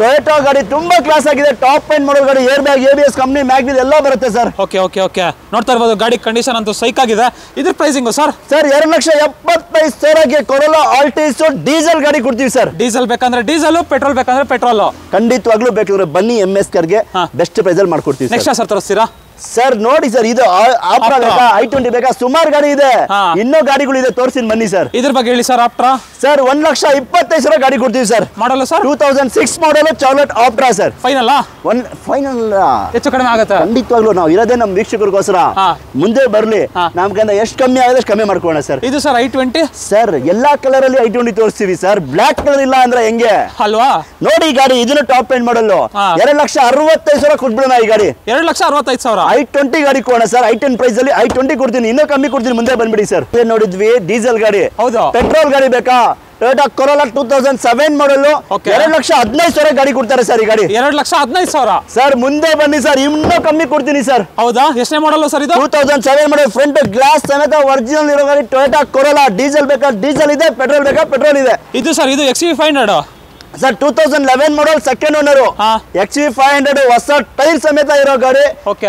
ಟೊಯೋಟಾ ಗಾಡಿ ತುಂಬಾ ಕ್ಲಾಸ್ ಆಗಿದೆ. ಟಾಪ್ ಎಂಡ್ ಮಾಡಲ್ ಗಾಡಿ, air bag, ABS company, mag wheel ಎಲ್ಲ ಬರುತ್ತೆ ಸರ್. ಓಕೆ ಓಕೆ ಓಕೆ ನೋಡ್ತಾ ಇರ್ಬೋದು ಗಾಡಿ ಕಂಡೀಷನ್ ಅಂತೂ ಸೈಕ್ ಆಗಿದೆ. ಇದ್ರ ಪ್ರೈಸಿಂಗ್ ಸರ್? ಸರ್ 2,75,000ಗೆ ಕೊರೋಲಾ ಆಲ್ಟಿಸ್ ಡೀಸೆಲ್ ಗಾಡಿ ಕೊಡ್ತೀವಿ ಸರ್. ಡೀಸೆಲ್ ಬೇಕಂದ್ರೆ ಡೀಸೆಲ್, ಪೆಟ್ರೋಲ್ ಬೇಕಂದ್ರೆ ಪೆಟ್ರೋಲ್. ಖಂಡಿತವಾಗ್ಲೂ ಬೇಕಾದ್ರೆ ಬನ್ನಿ MS ಕಾರ್ಗೆ ಬೆಸ್ಟ್ ಪ್ರೈಸ್ ಅಲ್ಲಿ ಮಾಡ್ಕೊಡ್ತೀವಿ. ನೆಕ್ಸ್ಟ್ ಸರ್ ತರಿಸ್ತೀರಾ? ಸರ್ ನೋಡಿ ಸರ್, ಇದು ಆಪ್ಟ್ರಾ ಬೇಕಾ, i20 ಬೇಕಾ, ಸುಮಾರು ಗಾಡಿ ಇದೆ, ಇನ್ನೂ ಗಾಡಿಗಳು ಇದೆ, ತೋರಿಸ್ತೀನಿ ಬನ್ನಿ ಸರ್. ಇದ್ರ ಬಗ್ಗೆ ಹೇಳಿ ಸರ್. ಆಪ್ಟ್ರಾ ಸರ್ 1,25,000 ಗಾಡಿ ಕೊಡ್ತೀವಿ ಸರ್. ಮಾಡಲ್ಲ ಸರ್ 2006 ಮಾಡಲ್ Charlotte Optra sir. Final final ಹೆಚ್ಚು ಕಡಿಮೆ ಆಗುತ್ತೆ ಖಂಡಿತವಾಗ್ಲೂ. ನಾವು ಇರೋದೇ ನಮ್ಮ ವೀಕ್ಷಕರಿಗೋಸ್ಕರ, ಮುಂದೆ ಬರ್ಲಿ, ನಮ್ಗಂದ ಎಷ್ಟು ಕಮ್ಮಿ ಆಗುತ್ತೆ ಕಮ್ಮಿ ಮಾಡ್ಕೋಣ ಸರ್. ಇದು ಸರ್ i20 ಸರ್ ಎಲ್ಲಾ ಕಲರ್ ಅಲ್ಲಿ i20 ತೋರಿಸ್ತೀವಿ ಸರ್. ಬ್ಲಾಕ್ ಕಲರ್ ಇಲ್ಲ ಅಂದ್ರೆ ಹೆಂಗೆ ಅಲ್ವಾ? ನೋಡಿ ಈ ಗಾಡಿ, ಇದನ್ನು ಟಾಪ್ ಎಂಡ್ ಮಾಡಲ್ 2,65,000 ಕೊಟ್ಬಿಡೋಣ ಈ ಗಾಡಿ. 2,65,000 i20 ಗಾಡಿ ಕೊಡೋಣ ಸರ್. i10 ಪ್ರೈಸ್ ಅಲ್ಲಿ i20 ಕೊಡ್ತೀನಿ, ಇನ್ನೂ ಕಮ್ಮಿ ಕೊಡ್ತೀನಿ, ಮುಂದೆ ಬಂದ್ಬಿಡಿ ಸರ್. ನೋಡಿದ್ವಿ ಡೀಸೆಲ್ ಗಾಡಿ, ಹೌದು. ಪೆಟ್ರೋಲ್ ಗಾಡಿ ಬೇಕಾ, ಟೊಯೋಟಾ ಕೊರೋಲಾ 2007 ಮಾಡಲ್ 2,15,000 ಗಾಡಿ ಕೊಡ್ತಾರೆ ಸರ್ ಈ ಗಾಡಿ. 2,15,000 ಸರ್ ಮುಂದೆ ಬನ್ನಿ ಸರ್, ಇನ್ನೂ ಕಮ್ಮಿ ಕೊಡ್ತೀನಿ ಸರ್. ಹೌದಾ? ಎಷ್ಟನೇ ಮಾಡಲ್ ಸರ್ ಇದು? 2007 ಮಾಡಲ್, ಫ್ರಂಟ್ ಗ್ಲಾಸ್ ಸಮೇತ ಒರಿಜಿನಲ್ ಇರೋ ಗಾಡಿ, ಟೊಯೋಟಾ ಕೊರೋಲಾ. ಡೀಸೆಲ್ ಬೇಕಾ ಡೀಸೆಲ್ ಇದೆ, ಪೆಟ್ರೋಲ್ ಬೇಕಾ ಪೆಟ್ರೋಲ್ ಇದೆ. ಇದು ಸರ್ ಇದು XV500 ಸರ್ 2011 ಮಾಡಲ್, ಸೆಕೆಂಡ್ ಓನರ್, XV500 ಹೊಸ ಟೈರ್ ಸಮೇತ ಇರೋ ಗಾಡಿ.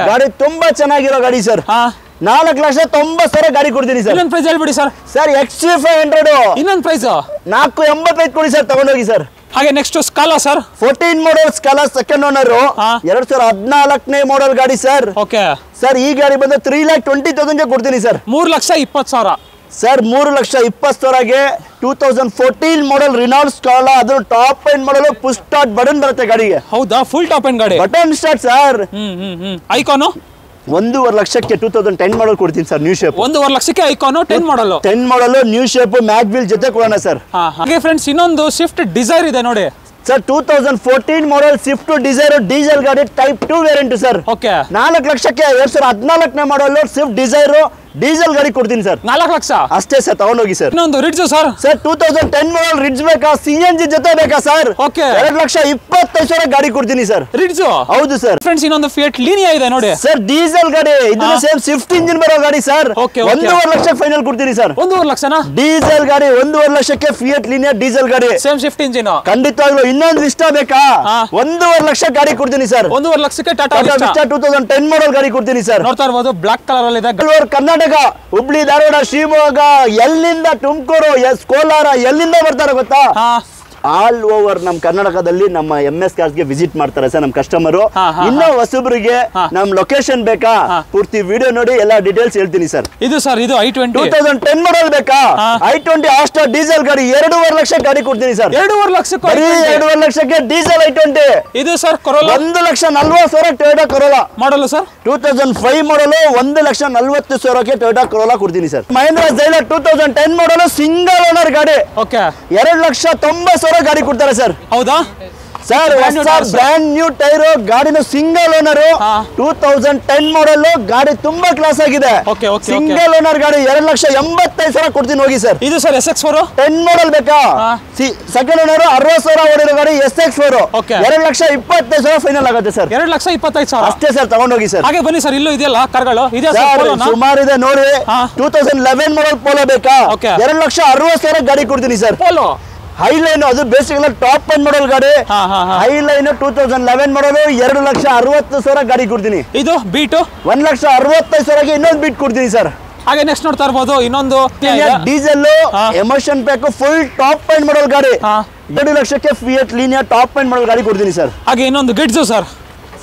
ಗಾಡಿ ತುಂಬಾ ಚೆನ್ನಾಗಿರೋ ಗಾಡಿ ಸರ್. 4,90,000 ಗಾಡಿ ಕೊಡ್ತೀನಿ ಸರ್. ಇನ್ನೊಂದು ಪ್ರೈಸ್ ಹೇಳ್ಬಿಡಿ ಸರ್. ಸರ್ XV500 ಇನ್ನೊಂದು ಪ್ರೈಸ್ 4,85 ಕೊಡಿ ಸರ್, ತಗೊಂಡೋಗಿ ಸರ್. ಹಾಗೆ ನೆಕ್ಸ್ಟ್ ಸ್ಕಾಲಾ ಸರ್, 14 ಮಾಡಲ್ ಸ್ಕಾಲಾ, ಸೆಕೆಂಡ್ ಓನರ್, 2014ನೇ ಮಾಡಲ್ ಗಾಡಿ ಸರ್. ಓಕೆ ಸರ್ ಈ ಗಾಡಿ ಬಂದು 3,20,000 ಕೊಡ್ತೀನಿ ಸರ್. 3,20,000 ಸರ್ 3,20,000ಗೆ 2014 ಮಾಡಲ್ ರಿನಾಲ್ಟ್ ಸ್ಕಾಲಾ, ಅದು ಟಾಪ್ ಎಂಡ್ ಮಾಡಲ್, ಪುಷ್ ಸ್ಟಾರ್ಟ್ ಬಟನ್ ಬರುತ್ತೆ ಗಾಡಿಗೆ. ಹೌದಾ? ಫುಲ್ ಟಾಪ್ ಎಂಡ್ ಗಾಡಿ, ಬಟನ್ ಸ್ಟಾರ್ಟ್ ಸರ್. ಐಕಾನು 1,50,000ಕ್ಕೆ 2010 ಮಾಡಲ್ ಕೊಡ್ತೀನಿ ಸರ್. ನ್ಯೂ ಶೇಪ್ 1,50,000ಕ್ಕೆ ಐಕಾನು 10 ಮಾಡಲ್, 10 ಮಾಡಲ್ ನ್ಯೂ ಶೇಪ್ ಮ್ಯಾಗ್ ವೀಲ್ ಜೊತೆ ಕೊಡೋಣ ಸರ್. ಹಾಗೆ ಫ್ರೆಂಡ್ಸ್ ಇನ್ನೊಂದು ಸ್ವಿಫ್ಟ್ ಡಿಸೈರ್ ಇದೆ ನೋಡಿ sir. 2014 model Swift Dzire diesel ಗಾಡಿ, ಟೈಪ್ 2 ವೇರಿಯಂಟ್ ಸರ್. ಓಕೆ 4,00,000ಕ್ಕೆ 2014ನೇ ಮಾಡಲ್ ಸ್ವಿಫ್ಟ್ ಡಿಸೈರ್ ಡೀಸೆಲ್ ಗಾಡಿ ಕೊಡ್ತೀನಿ ಸರ್. 4,00,000 ಅಷ್ಟೇ ಸರ್, ತಗೊಂಡೋಗಿ ಸರ್. ಇನ್ನೊಂದು Ritz sir. Sir 2010 model Ritz ಬೇಕಾ, CNG ಜೊತೆ ಬೇಕಾ ಸರ್? ಓಕೆ 2,25,000 ಗಾಡಿ ಕೊಡ್ತೀನಿ ಸರ್. ರಿಡ್ಜ್ ಹೌದು ಸರ್. ಫ್ರೆಂಡ್ಸ್ ಇನ್ನೊಂದು ಫಿಯಟ್ ಲೀನಿಯಾ ಇದೆ ನೋಡಿ ಸರ್, ಡೀಸೆಲ್ ಗಾಡಿ, ಇದು ಸೇಮ್ ಸ್ವಿಫ್ಟ್ ಇಂಜಿನ್ ಬರೋ ಗಾಡಿ ಸರ್. 1,50,000 ಫೈನಲ್ ಕೊಡ್ತೀನಿ ಸರ್. 1,50,000 ಡೀಸೆಲ್ ಗಾಡಿ, 1,50,000ಕ್ಕೆ ಫಿಯಟ್ ಲೀನಿಯಾ ಡೀಸೆಲ್ ಗಾಡಿ, ಸೇಮ್ ಶಿಫ್ಟ್ ಇಂಜಿನ್. ಖಂಡಿತವಾಗ್ಲೂ. ಇನ್ನೊಂದು ಇಷ್ಟ ಬೇಕಾ, 1,50,000 ಗಾಡಿ ಕೊಡ್ತೀನಿ ಸರ್. 1,50,000ಕ್ಕೆ ಟಾಟಾ ವಿಸ್ಟಾ 2010 ಮಾಡಲ್ ಗಾಡಿ ಕೊಡ್ತೀನಿ ಸರ್. ನೋಡ್ತಾ ಇರಬಹುದು ಬ್ಲಾಕ್ ಕಲರ್ ಅಲ್ಲಿ ಇದೆ. ಕರ್ನಾಟಕ, ಹುಬ್ಳಿ, ಧಾರವಾಡ, ಶಿವಮೊಗ್ಗ, ಎಲ್ಲಿಂದ ತುಮಕೂರು, ಕೋಲಾರ, ಎಲ್ಲಿಂದ ಬರ್ತಾರೆ ಗೊತ್ತಾ? ಆಲ್ ಓವರ್ ನಮ್ಮ ಕರ್ನಾಟಕದಲ್ಲಿ ನಮ್ಮ MS ಕಾರ್ಸ್ ಗೆ ವಿಸಿಟ್ ಮಾಡ್ತಾರೆ ಸರ್ ನಮ್ಮ ಕಸ್ಟಮರ್. ಇನ್ನೂ ಹೊಸಬ್ರಿಗೆ ನಮ್ ಲೊಕೇಶನ್ ಬೇಕಾ, ಪೂರ್ತಿ ವಿಡಿಯೋ ನೋಡಿ ಎಲ್ಲ ಡೀಟೇಲ್ಸ್ ಹೇಳ್ತೀನಿ ಸರ್. ಇದು ಸರ್ ಇದು i20 2010 ಮಾಡಲ್ ಬೇಕಾ, i20 ಆಸ್ಟಾ ಡೀಸೆಲ್ ಗಾಡಿ, 2,50,000 ಗಾಡಿ ಕೊಡ್ತೀನಿ ಸರ್. 2,50,000ಕ್ಕೆ diesel i20. ಇದು ಸರ್ Corolla 1,40,000 Toyota Corolla model sir. 2005 model 1,40,000ಕ್ಕೆ ಟೊಯೋಟಾ ಕೊರೋಲಾ ಕೊಡ್ತೀನಿ ಸರ್. ಮಹೇಂದ್ರ ಜೈಲರ್ 2010 ಮಾಡಲ್ ಸಿಂಗಲ್ ಓನರ್ ಗಾಡಿ, ಓಕೆ 2,90,000 ಗಾಡಿ ಕೊಡ್ತಾರೆ ಸರ್. ಹೌದಾ ಸರ್? ಬ್ರ್ಯಾಂಡ್ ನ್ಯೂ ಟೈರ್, ಗಾಡಿನ ಸಿಂಗಲ್ ಓನರ್, 2010 ಮಾಡಲ್ ಗಾಡಿ, ತುಂಬಾ ಕ್ಲಾಸ್ ಆಗಿದೆ. ಸಿಂಗಲ್ ಓನರ್ ಗಾಡಿ 2,85,000 ಕೊಡ್ತೀನಿ, ಹೋಗಿ ಸರ್. ಇದು ಸರ್ SX4 10 ಮಾಡಲ್ ಬೇಕಾ, ಸೆಕೆಂಡ್ ಓನರ್ 60,000 ಓಡಿರೋ ಗಾಡಿ, SX4 2,25,000 ಫೈನಲ್ ಆಗುತ್ತೆ ಸರ್. 2,25,000 ಅಷ್ಟೇ ಸರ್, ತಗೊಂಡೋಗಿ ಸರ್. ಹಾಗೆ ಬನ್ನಿ ಸರ್, ಇಲ್ಲೂ ಇದೆಯಲ್ಲ ಕಾರ್ಗಳು ಇದೆ ಸುಮಾರು ಇದೆ ನೋಡಿ. 2011 ಮಾಡಲ್ ಪೋಲೋ ಬೇಕಾ, 2,60,000 ಗಾಡಿ ಕೊಡ್ತೀನಿ ಸರ್. ಪೋಲೋ ಹೈಲೈನ್, ಅದು ಬೇಸಿಕಲಿ ಟಾಪ್ ಎಂಡ್ ಮಾಡಲ್ ಗಾಡಿ. ಹೈಲೈನ್ 2011 ಮಾಡಲ್ 2,60,000 ಗಾಡಿ ಕೊಡ್ತೀನಿ. ಇದು ಬೀಟು 1,65,000ಗೆ ಇನ್ನೊಂದು ಬೀಟ್ ಕೊಡ್ತೀನಿ ಸರ್. ಹಾಗೆ ನೆಕ್ಸ್ಟ್ ನೋಡ್ತಾ ಇರಬಹುದು ಇನ್ನೊಂದು diesel emotion pack, full top end model ಗಾಡಿ, 2,00,000ಕ್ಕೆ Fiat Linea top end model ಗಾಡಿ ಕೊಡ್ತೀನಿ ಸರ್. ಹಾಗೆ ಇನ್ನೊಂದು ಗಿಡ್ಸು ಸರ್.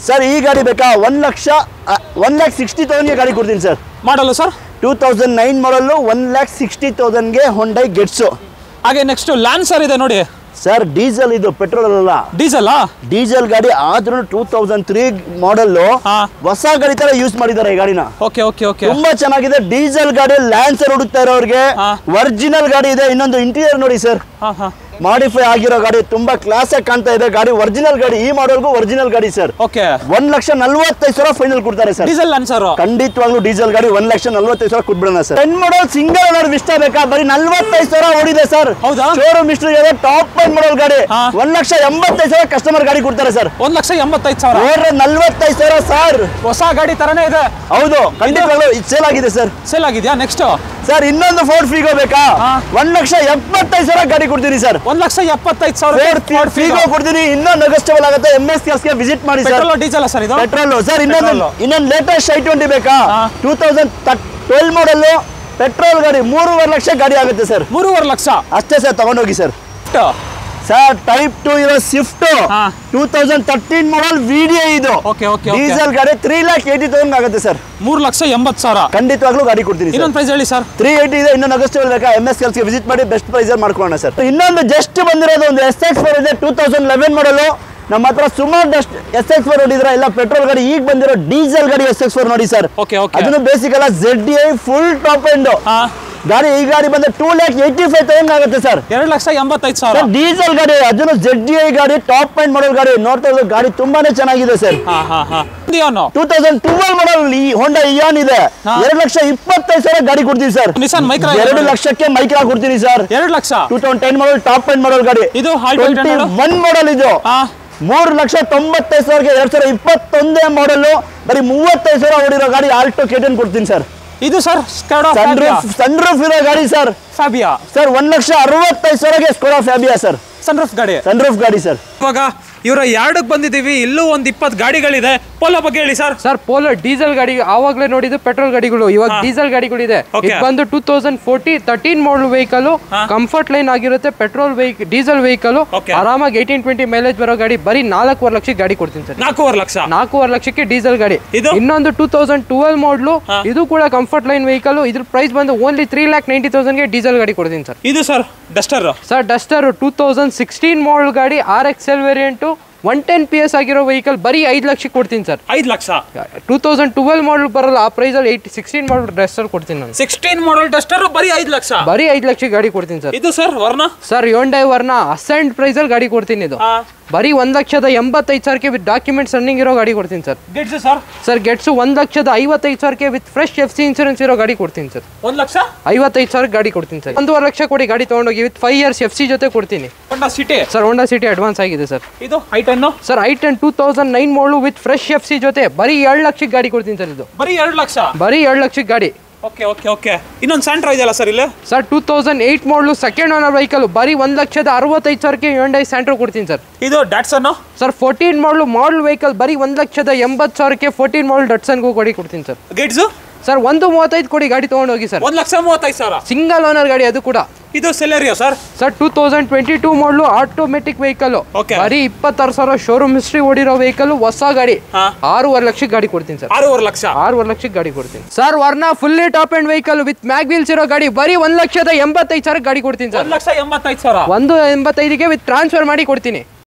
ಸರ್ ಈ ಗಾಡಿ ಬೇಕಾ, 1,60,000ಗೆ ಗಾಡಿ ಕೊಡ್ತೀನಿ ಸರ್. ಮಾಡಲು ಸರ್ 2009 ಮಾಡಲ್ 1,60,000ಗೆ ಹೊಂಡೈ ಗೆಟ್ಸು. ಹಾಗೆ ನೆಕ್ಸ್ಟ್ ಲ್ಯಾನ್ಸರ್ ಇದೆ ನೋಡಿ ಸರ್. ಡೀಸೆಲ್, ಇದು ಪೆಟ್ರೋಲ್ ಅಲ್ಲ, ಡೀಸೆಲ್ ಗಾಡಿ. ಆದ್ರೂ 2003 ಮಾಡಲ್ ಹೊಸ ಗಾಡಿ ತರ ಯೂಸ್ ಮಾಡಿದ್ದಾರೆ ಈ ಗಾಡಿನ. ತುಂಬಾ ಚೆನ್ನಾಗಿದೆ ಡೀಸೆಲ್ ಗಾಡಿ. ಲ್ಯಾನ್ಸರ್ ಹುಡುಕ್ತಾ ಇರೋರಿಗೆ ಒರಿಜಿನಲ್ ಗಾಡಿ ಇದೆ. ಇನ್ನೊಂದು ಇಂಟೀರಿಯರ್ ನೋಡಿ ಸರ್, ಮಾಡಿಫೈ ಆಗಿರೋ ಗಾಡಿ, ತುಂಬಾ ಕ್ಲಾಸ್ ಆಗಿ ಕಾಣ್ತಾ ಇದೆ ಗಾಡಿ. ಒರಿಜಿನಲ್ ಗಾಡಿ, ಈ ಮಾಡಲ್ಗೂ ಒರಿಜಿನಲ್ ಗಾಡಿ ಸರ್. 1,40,000 ಫೈನಲ್ ಕೊಡ್ತಾರೆ ಸರ್. ಡೀಸೆಲ್ ಲ್ಯಾನ್ಸರ್, ಖಂಡಿತವಾಗ್ಲೂ ಡೀಸೆಲ್ ಗಾಡಿ 1,40,000 ಕೊಟ್ಬಿಡೋಣ ಸರ್. 10 ಮಾಡಲ್ ಸಿಂಗಲ್ ಓನರ್ ಇಷ್ಟ ಬೇಕಾ, ಬರೀ 45,000 ಓಡಿದೆ ಸರ್. ಶೋರೂಮ್ ಹಿಸ್ಟ್ರಿ ಇದೆ, ಟಾಪ್ ಎಂಡ್ ಮಾಡಲ್ ಗಾಡಿ, 1,85,000 ಕಸ್ಟಮರ್ ಗಾಡಿ ಕೊಡ್ತಾರೆ ಸರ್. 1,85,000 45,000 ಸರ್. ಹೊಸ ಗಾಡಿ ತರನೇ ಇದೆ. ಹೌದು, ಖಂಡಿತವಾಗ್ಲೂ ಸೇಲ್ ಆಗಿದೆ ಸರ್. ಸೇಲ್ ಆಗಿದೆಯಾ? ನೆಕ್ಸ್ಟ್ ಸರ್ ಇನ್ನೊಂದು ಫೋರ್ಡ್ ಫಿಗೋ ಬೇಕಾ, 1,75,000 ಗಾಡಿ ಕೊಡ್ತೀನಿ ಸರ್. 1,75,000 ಫಿಗೋ ಕೊಡ್ತೀನಿ, ಇನ್ನೂ ನೆಗೋಷಿಯಬಲ್ ಆಗುತ್ತೆ. MS ಕಾರ್ಸ್ಗೆ ವಿಸಿಟ್ ಮಾಡಿ ಸರ್. ಡೀಸೆಲ್ ಸರ್ ಇದು? Petrol sir. ಇನ್ನೊಂದು ಲೇಟೆಸ್ಟ್ i20 ಬೇಕಾ, 2012 ಮಾಡಲ್ ಪೆಟ್ರೋಲ್ ಗಾಡಿ, 3,50,000 ಗಾಡಿ ಆಗುತ್ತೆ ಸರ್. 3,50,000 ಅಷ್ಟೇ ಸರ್, ತಗೊಂಡೋಗಿ ಸರ್. ಸರ್ ಟೈಪ್ 2 ಇರೋ ಸ್ವಿಫ್ಟ್ ಹಾ. 2013 ಮಾಡಲ್ ವಿಡಿಯೋ ಇದು. ಓಕೆ ಓಕೆ ಡೀಸೆಲ್ ಗಾಡಿ 3,80,000 ಆಗುತ್ತೆ ಸರ್. 3,80,000 ಖಂಡಿತವಾಗ್ಲೂ ಗಾಡಿ ಕೊಡ್ತೀನಿ. ಇನ್ನೊಂದು ಪ್ರೈಸ್ ಹೇಳಿ ಸರ್. 380 ಇದೆ. ಇನ್ನೊಂದು ಅಗಸ್ಟ್ ಬೇಕಾ MS ಕೆಲಸಕ್ಕೆ ವಿಸಿಟ್ ಮಾಡಿ ಬೆಸ್ಟ್ ಪ್ರೈಸ್ ಮಾಡ್ಕೊಳ್ಳೋಣ ಸರ್. ಇನ್ನೊಂದು ಜಸ್ಟ್ ಬಂದಿರೋದು ಒಂದು SX4 ಇದೆ 2011 ಮಾಡಲು. ನಮ್ಮ ಹತ್ರ ಸುಮಾರು SX4 ನೋಡಿದ್ರೆ ಎಲ್ಲ ಪೆಟ್ರೋಲ್ ಗಾಡಿ. ಈಗ ಬಂದಿರೋ ಡೀಸೆಲ್ ಗಾಡಿ SX4 ನೋಡಿ ಸರ್. ಓಕೆ ಓಕೆ ಅದನ್ನು ಬೇಸಿಕ್ ಅಲ್ಲ ZDI ಫುಲ್ ಟಾಪ್ ಎಂಡ್ ಗಾಡಿ. ಈ ಗಾಡಿ ಬಂದ 2,85,000 ಆಗುತ್ತೆ ಸರ್. 2,85,000 ಡೀಸೆಲ್ ಗಾಡಿ, ಅದನ್ನು ZDI ಗಾಡಿ ಟಾಪ್ ಎಂಡ್ ಮಾಡಲ್ ಗಾಡಿ. ನೋಡ್ತಾ ಇರೋದು ಗಾಡಿ ತುಂಬಾನೇ ಚೆನ್ನಾಗಿದೆ ಸರ್. 2012 ಮಾಡಲ್ ಹೋಂಡಾ ಇಯಾನ್ ಇದೆ. 2,20,000 ಗಾಡಿ ಕೊಡ್ತೀವಿ ಸರ್. ನಿಸಾನ್ ಮೈಕ್ರಾ 2 ಲಕ್ಷಕ್ಕೆ ಮೈಕ್ರಾ ಕೊಡ್ತೀನಿ ಸರ್. 2 ಲಕ್ಷ 2010 ಮಾಡಲ್ ಟಾಪ್ ಎಂಡ್ ಮಾಡಲ್ ಗಾಡಿ. ಇದು 21 ಮಾಡಲ್ ಇದು. 3,95,000ಗೆ 2021 ಮಾಡಲ್ ಬರೀ 35,000 ಓಡಿರೋ ಗಾಡಿ ಆಲ್ಟೋ K10 ಕೊಡ್ತೀನಿ ಸರ್. ಇದು ಸರ್ ಸನ್ರೂಫ್ ಇರೋ ಗಾಡಿ ಸರ್. ಫ್ಯಾಬಿಯಾ ಸರ್ 1,65,000ಗೆ ಸ್ಕೋಡಾ ಫ್ಯಾಬಿಯಾ ಸರ್. ಸನ್ರೂಫ್ ಗಾಡಿ ಸರ್. ಇವಾಗ ಇವರ ಯಾರ್ಡಕ್ಕೆ ಬಂದಿದ್ದೀವಿ. ಇಲ್ಲೂ ಒಂದು 20 ಗಾಡಿಗಳಿದೆ. ಪೋಲೋ ಬಗ್ಗೆ ಹೇಳಿ ಸರ್. ಸರ್ ಪೋಲೋ ಡೀಸೆಲ್ ಗಾಡಿ ಆವಾಗಲೇ ನೋಡಿದ್ದು ಪೆಟ್ರೋಲ್ ಗಾಡಿಗಳು, ಇವಾಗ ಡೀಸೆಲ್ ಗಾಡಿಗಳಿದೆ. ಇದು ಬಂದು 2013 ಮಾಡಲ್ ವೆಹಿಕಲ್, ಕಂಫರ್ಟ್ ಲೈನ್ ಆಗಿರುತ್ತೆ. ಪೆಟ್ರೋಲ್ ಡೀಸೆಲ್ ವೆಹಿಕಲ್ ಆರಾಮಾಗಿ 18-20 ಮೈಲೇಜ್ ಬರೋ ಗಾಡಿ. ಬರೀ 4.5 ಲಕ್ಷಕ್ಕೆ ಗಾಡಿ ಕೊಡ್ತೀನಿ ಸರ್. 4.5 ಲಕ್ಷಕ್ಕೆ ಡೀಸೆಲ್ ಗಾಡಿ. ಇನ್ನೊಂದು 2012 ಮಾಡಲು, ಇದು ಕೂಡ ಕಂಫರ್ಟ್ ಲೈನ್ ವೆಹಿಕಲ್. ಇದ್ರ ಪ್ರೈಸ್ ಬಂದು ಓನ್ಲಿ 3,90,000ಗೆ ಡೀಸೆಲ್ ಗಾಡಿ ಕೊಡ್ತೀನಿ ಸರ್. ಇದು ಸರ್ ಡಸ್ಟರ್ 2016 ಮಾಡಲ್ ಗಾಡಿ RXL ವೇರಿಯಂಟ್ 110 PS ಆಗಿರೋ ವೆಹಿಕಲ್. ಬರೀ 5 ಲಕ್ಷಕ್ಕೆ ಕೊಡ್ತೀನಿ ಸರ್. 5 ಲಕ್ಷ 2012 ಮಾಡಲ್ ಬರಲ್ಲ ಆ ಪ್ರೈಸ್ ಅಲ್ಲಿ. 16 ಮಾಡಲ್ ಡಸ್ಟರ್ ಕೊಡ್ತೀನಿ ನಾನು. 16 ಮಾಡಲ್ ಡಸ್ಟರ್ ಬರೀ 5 ಲಕ್ಷ. ಬರೀ 5 ಲಕ್ಷಕ್ಕೆ ಗಾಡಿ ಕೊಡ್ತೀನಿ ಸರ್. ಇದು ಸರ್ ವರ್ಣ ಸರ್ Hyundai ವರ್ಣ ಅಸೆಂಟ್ ಪ್ರೈಸ್ ಅಲ್ಲಿ ಗಾಡಿ ಕೊಡ್ತೀನಿ. ಇದು ಬರೀ 1,85,000ಕ್ಕೆ ವಿತ್ ಡಾಕ್ಯುಮೆಂಟ್ಸ್ ರನ್ನಿಂಗ್ ಇರೋ ಗಾಡಿ ಕೊಡ್ತೀನಿ ಸರ್. ಸರ್ ಗೆಟ್ಸ್ 1,55,000ಕ್ಕೆ ವಿತ್ ಫ್ರೆಶ್ FC ಇನ್ಸೂರೆನ್ಸ್ ಇರೋ ಗಾಡಿ ಕೊಡ್ತೀನಿ ಸರ್. 1,55,000 ಗಾಡಿ ಕೊಡ್ತೀನಿ ಸರ್. 1.5 ಲಕ್ಷ ಕೊಡಿ ಗಾಡಿ ತಗೊಂಡೋಗಿ ವಿತ್ 5 years FC ಜೊತೆ ಕೊಡ್ತೀನಿ. ಹೋಂಡಾ ಸಿಟಿ ಅಡ್ವಾನ್ಸ್ ಆಗಿದೆ ಸರ್. ಇದು ಸರ್ i10 2009 ಮಾಡಲು ವಿತ್ ಫ್ರೆಶ್ FC ಜೊತೆ ಬರೀ 2 ಲಕ್ಷಕ್ಕೆ ಗಾಡಿ ಕೊಡ್ತೀನಿ ಸರ್. ಇದು ಬರೀ 2 ಲಕ್ಷ. ಬರೀ 2 ಲಕ್ಷಕ್ಕೆ ಗಾಡಿ. ಓಕೆ ಇನ್ನೊಂದು ಸ್ಯಾಂಟ್ರಾ ಇದೆಯಲ್ಲ ಸರ್ ಇಲ್ಲಿ. ಸರ್ 2008 ಮಾಡಲು ಸೆಕೆಂಡ್ ಓನರ್ ವೆಹಿಕಲ್. ಬರೀ 1,65,000ಕ್ಕೆ Hyundai Santro ಕೊಡ್ತೀನಿ ಸರ್. ಇದು ಡಾಟ್ಸನ್ ಸರ್ 14 ಮಾಡಲ್ ವೆಹಿಕಲ್. ಬರೀ 1,80,000ಕ್ಕೆ 14 ಮಾಡಲ್ ಡಟ್ಸನ್ಗೂ ಗಾಡಿ ಕೊಡ್ತೀನಿ ಸರ್. ಗೇಟ್ಸು ಸರ್ 1.35 ಕೊಡಿ ಗಾಡಿ ತಗೊಂಡೋಗಿ ಸರ್. 1,35,000 ಸಿಂಗಲ್ ಓನರ್ ಗಾಡಿ ಅದು ಕೂಡ. ಇದು ಸೆಲೆರಿಯೋ ಸರ್. 2022 ಮಾಡಲು ಆಟೋಮೆಟಿಕ್ ವೆಹಿಕಲ್. ಬರೀ 26,000 ಶೋರೂಮ್ ಹಿಸ್ಟ್ರಿ ಓಡಿರೋ ವೆಹಿಕಲ್, ಹೊಸ ಗಾಡಿ. 6.5 ಲಕ್ಷಕ್ಕೆ ಗಾಡಿ ಕೊಡ್ತೀನಿ ಸರ್. 6.5 ಲಕ್ಷಕ್ಕೆ ಗಾಡಿ ಕೊಡ್ತೀನಿ ಸರ್. ವರ್ಣ fully top end vehicle with mag wheels ಇರೋ ಗಾಡಿ. ಬರೀ 1,85,000 ಗಾಡಿ ಕೊಡ್ತೀನಿ ಸರ್. 1,85,000 1.85ಗೆ ವಿತ್ ಟ್ರಾನ್ಸ್ಫರ್ ಮಾಡಿ ಕೊಡ್ತೀನಿ.